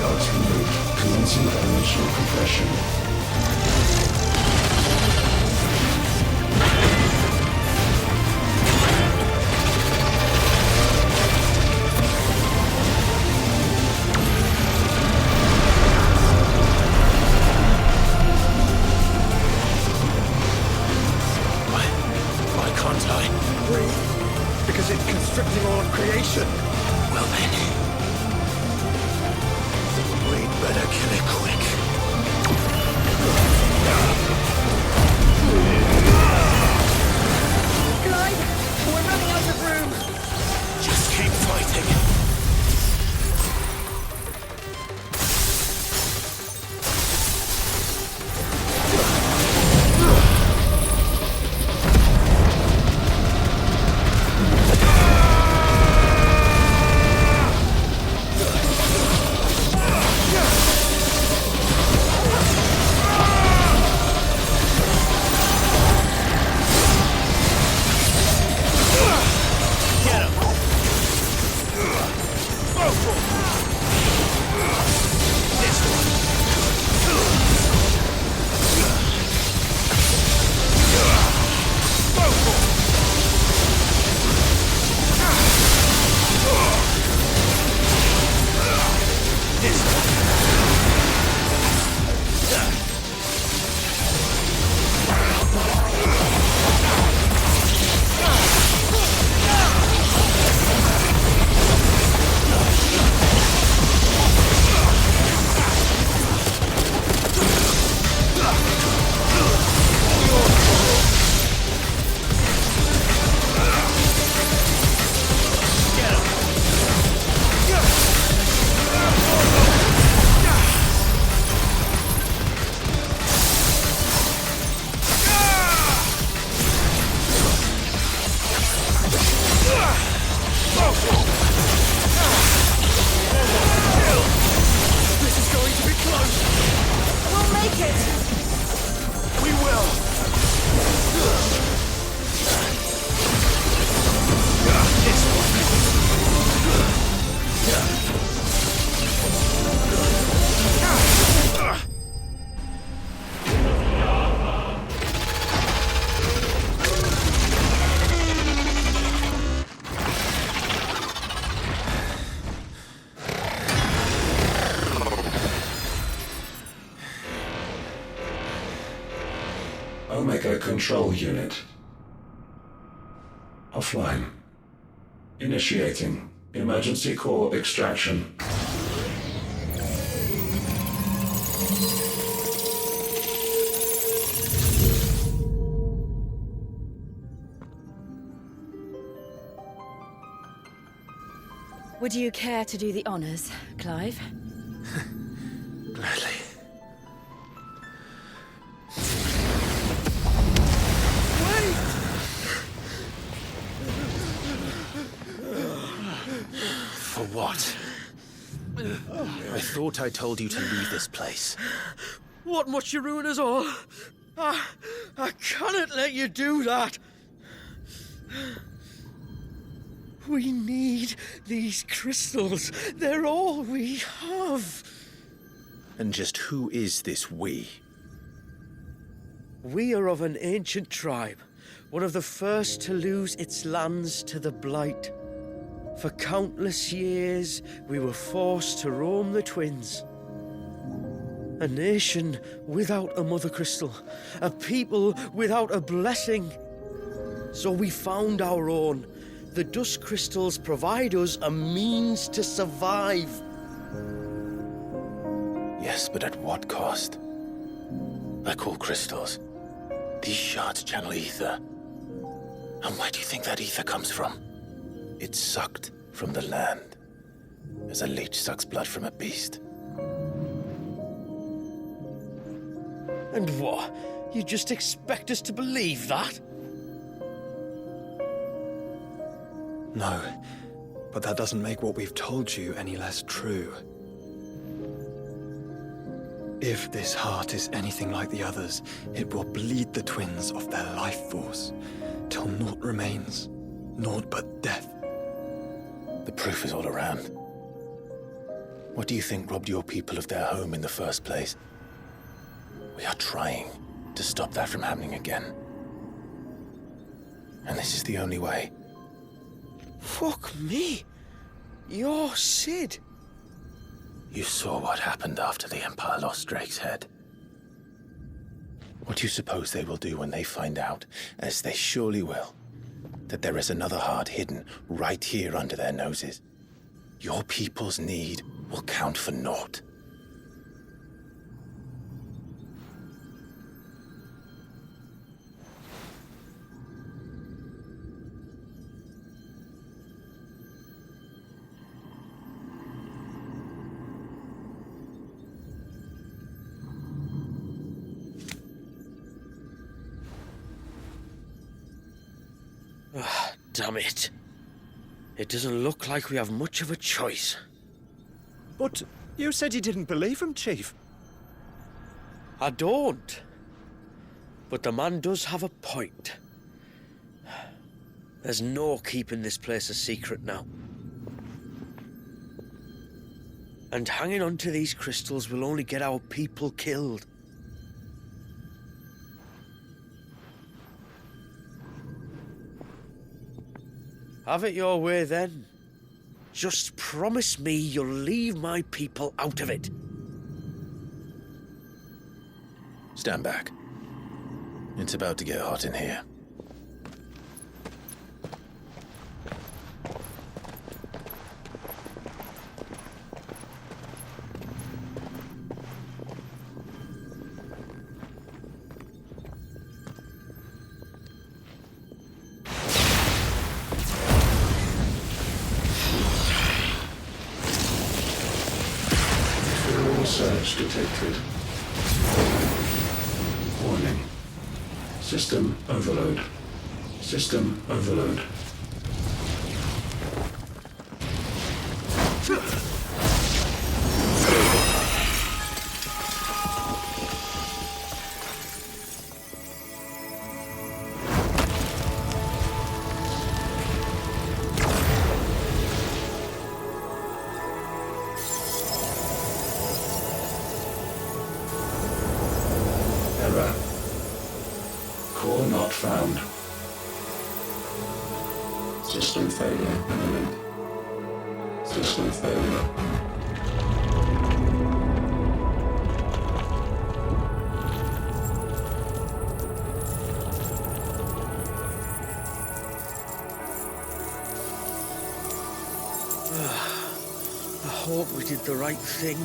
Heart complete. Commencing initial compression. Why can't I? Breathe. Because it's constricting all of creation. Well then, we'd better kill it quick. Clive, we're running out of room. Just keep fighting. Omega Control Unit. Offline. Initiating emergency core extraction. Would you care to do the honors, Clive? Gladly. For what? I thought I told you to leave this place. What must you ruin us all? I cannot let you do that. We need these crystals. They're all we have. And just who is this we? We are of an ancient tribe, one of the first to lose its lands to the Blight. For countless years, we were forced to roam the Twins. A nation without a Mothercrystal, a people without a blessing. So we found our own. The dust crystals provide us a means to survive. Yes, but at what cost? I call crystals. These shards channel ether. And where do you think that ether comes from? It's sucked from the land, as a leech sucks blood from a beast. And what? You just expect us to believe that? No, but that doesn't make what we've told you any less true. If this heart is anything like the others, it will bleed the twins of their life force, till naught remains, naught but death. The proof is all around. What do you think robbed your people of their home in the first place? We are trying to stop that from happening again. And this is the only way. Fuck me. You're Sid. You saw what happened after the Empire lost Drake's head. What do you suppose they will do when they find out, as they surely will, that there is another heart hidden right here under their noses? Your people's need will count for naught. Damn it. It doesn't look like we have much of a choice. But you said you didn't believe him, Chief. I don't. But the man does have a point. There's no keeping this place a secret now. And hanging on to these crystals will only get our people killed. Have it your way then. Just promise me you'll leave my people out of it. Stand back. It's about to get hot in here. Search detected. Warning. System overload. System overload. Error. Core not found. System failure imminent. System failure. I hope we did the right thing.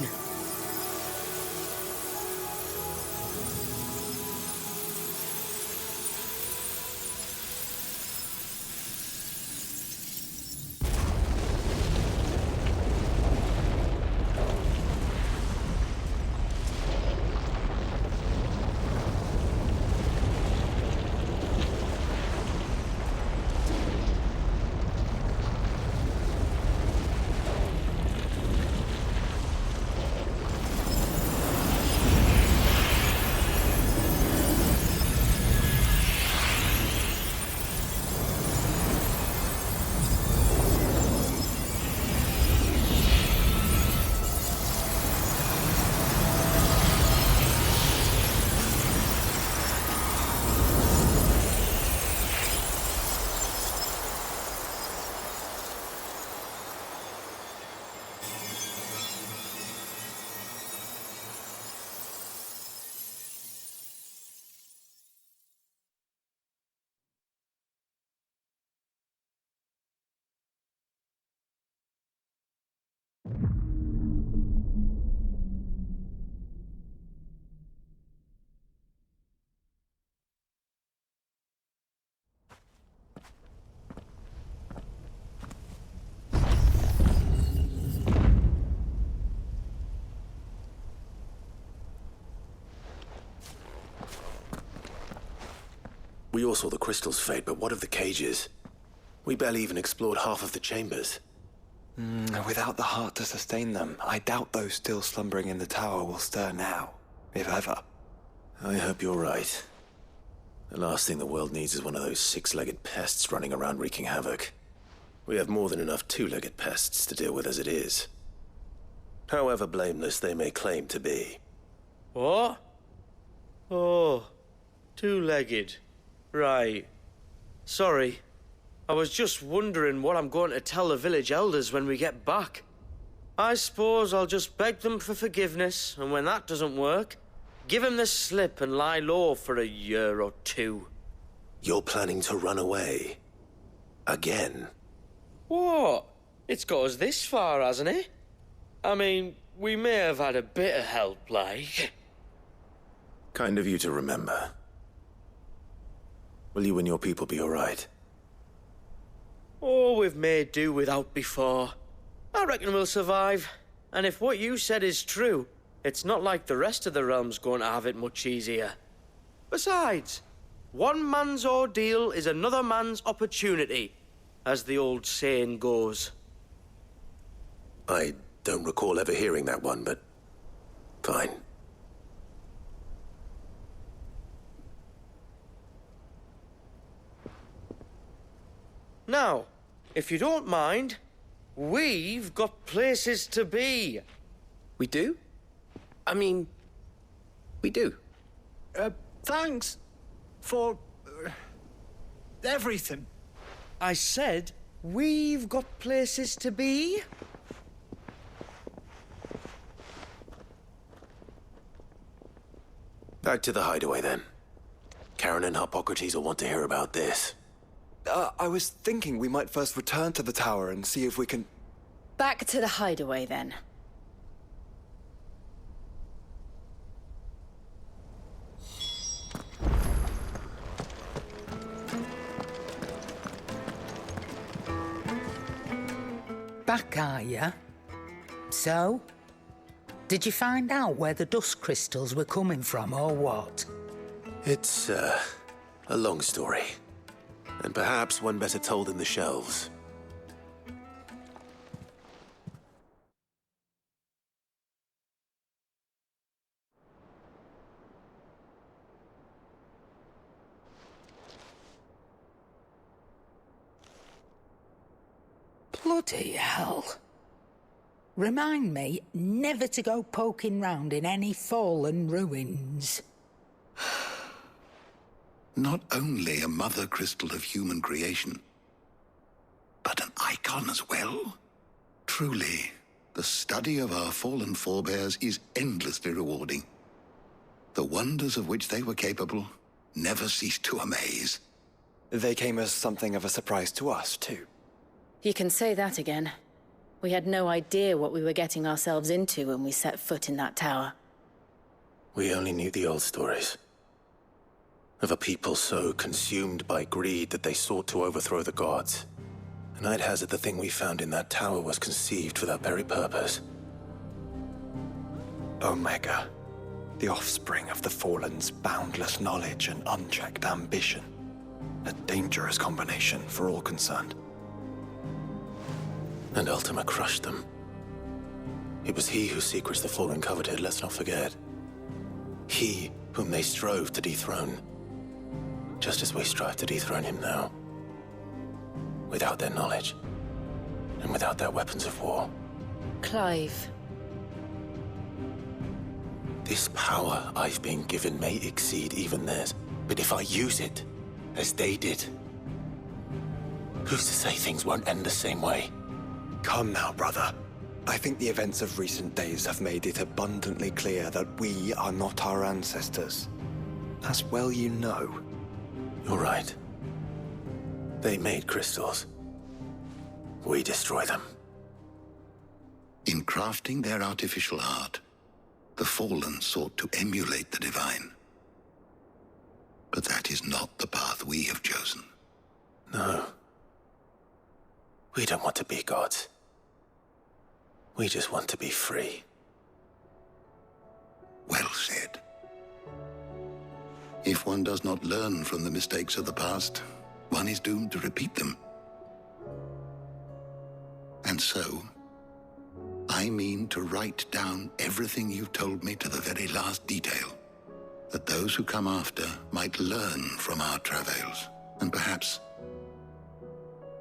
We all saw the crystals fade, but what of the cages? We barely even explored half of the chambers. Without the heart to sustain them, I doubt those still slumbering in the tower will stir now, if ever. I hope you're right. The last thing the world needs is one of those six-legged pests running around wreaking havoc. We have more than enough two-legged pests to deal with as it is. However blameless they may claim to be. What? Oh, two-legged. Right. Sorry. I was just wondering what I'm going to tell the village elders when we get back. I suppose I'll just beg them for forgiveness, and when that doesn't work, give them the slip and lie low for a year or two. You're planning to run away? Again? What? It's got us this far, hasn't it? I mean, we may have had a bit of help, like. Kind of you to remember. Will you and your people be alright? Oh, we've made do without before. I reckon we'll survive. And if what you said is true, it's not like the rest of the realm's going to have it much easier. Besides, one man's ordeal is another man's opportunity, as the old saying goes. I don't recall ever hearing that one, but fine. Now, if you don't mind, we've got places to be. We do? I mean, we do. Thanks for everything. I said we've got places to be. Back to the hideaway, then. Karen and Hippocrates will want to hear about this. I was thinking we might first return to the tower and see if we can... Back to the hideaway, then. Back, are ya? So? Did you find out where the dust crystals were coming from, or what? It's, a long story. And perhaps one better told in the shelves. Bloody hell. Remind me never to go poking round in any fallen ruins. Not only a mother crystal of human creation, but an icon as well. Truly, the study of our fallen forebears is endlessly rewarding. The wonders of which they were capable never cease to amaze. They came as something of a surprise to us, too. You can say that again. We had no idea what we were getting ourselves into when we set foot in that tower. We only knew the old stories. Of a people so consumed by greed that they sought to overthrow the gods. And I'd hazard the thing we found in that tower was conceived for that very purpose. Omega, the offspring of the Fallen's boundless knowledge and unchecked ambition. A dangerous combination for all concerned. And Ultima crushed them. It was he whose secrets the Fallen coveted, let's not forget. He whom they strove to dethrone. Just as we strive to dethrone him now. Without their knowledge. And without their weapons of war. Clive. This power I've been given may exceed even theirs. But if I use it, as they did, who's to say things won't end the same way? Come now, brother. I think the events of recent days have made it abundantly clear that we are not our ancestors. As well you know. You're right. They made crystals. We destroy them. In crafting their artificial art, the Fallen sought to emulate the divine. But that is not the path we have chosen. No. We don't want to be gods. We just want to be free. Well said. If one does not learn from the mistakes of the past, one is doomed to repeat them. And so, I mean to write down everything you've told me to the very last detail, that those who come after might learn from our travails, and perhaps,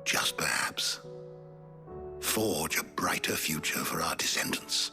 just perhaps, forge a brighter future for our descendants.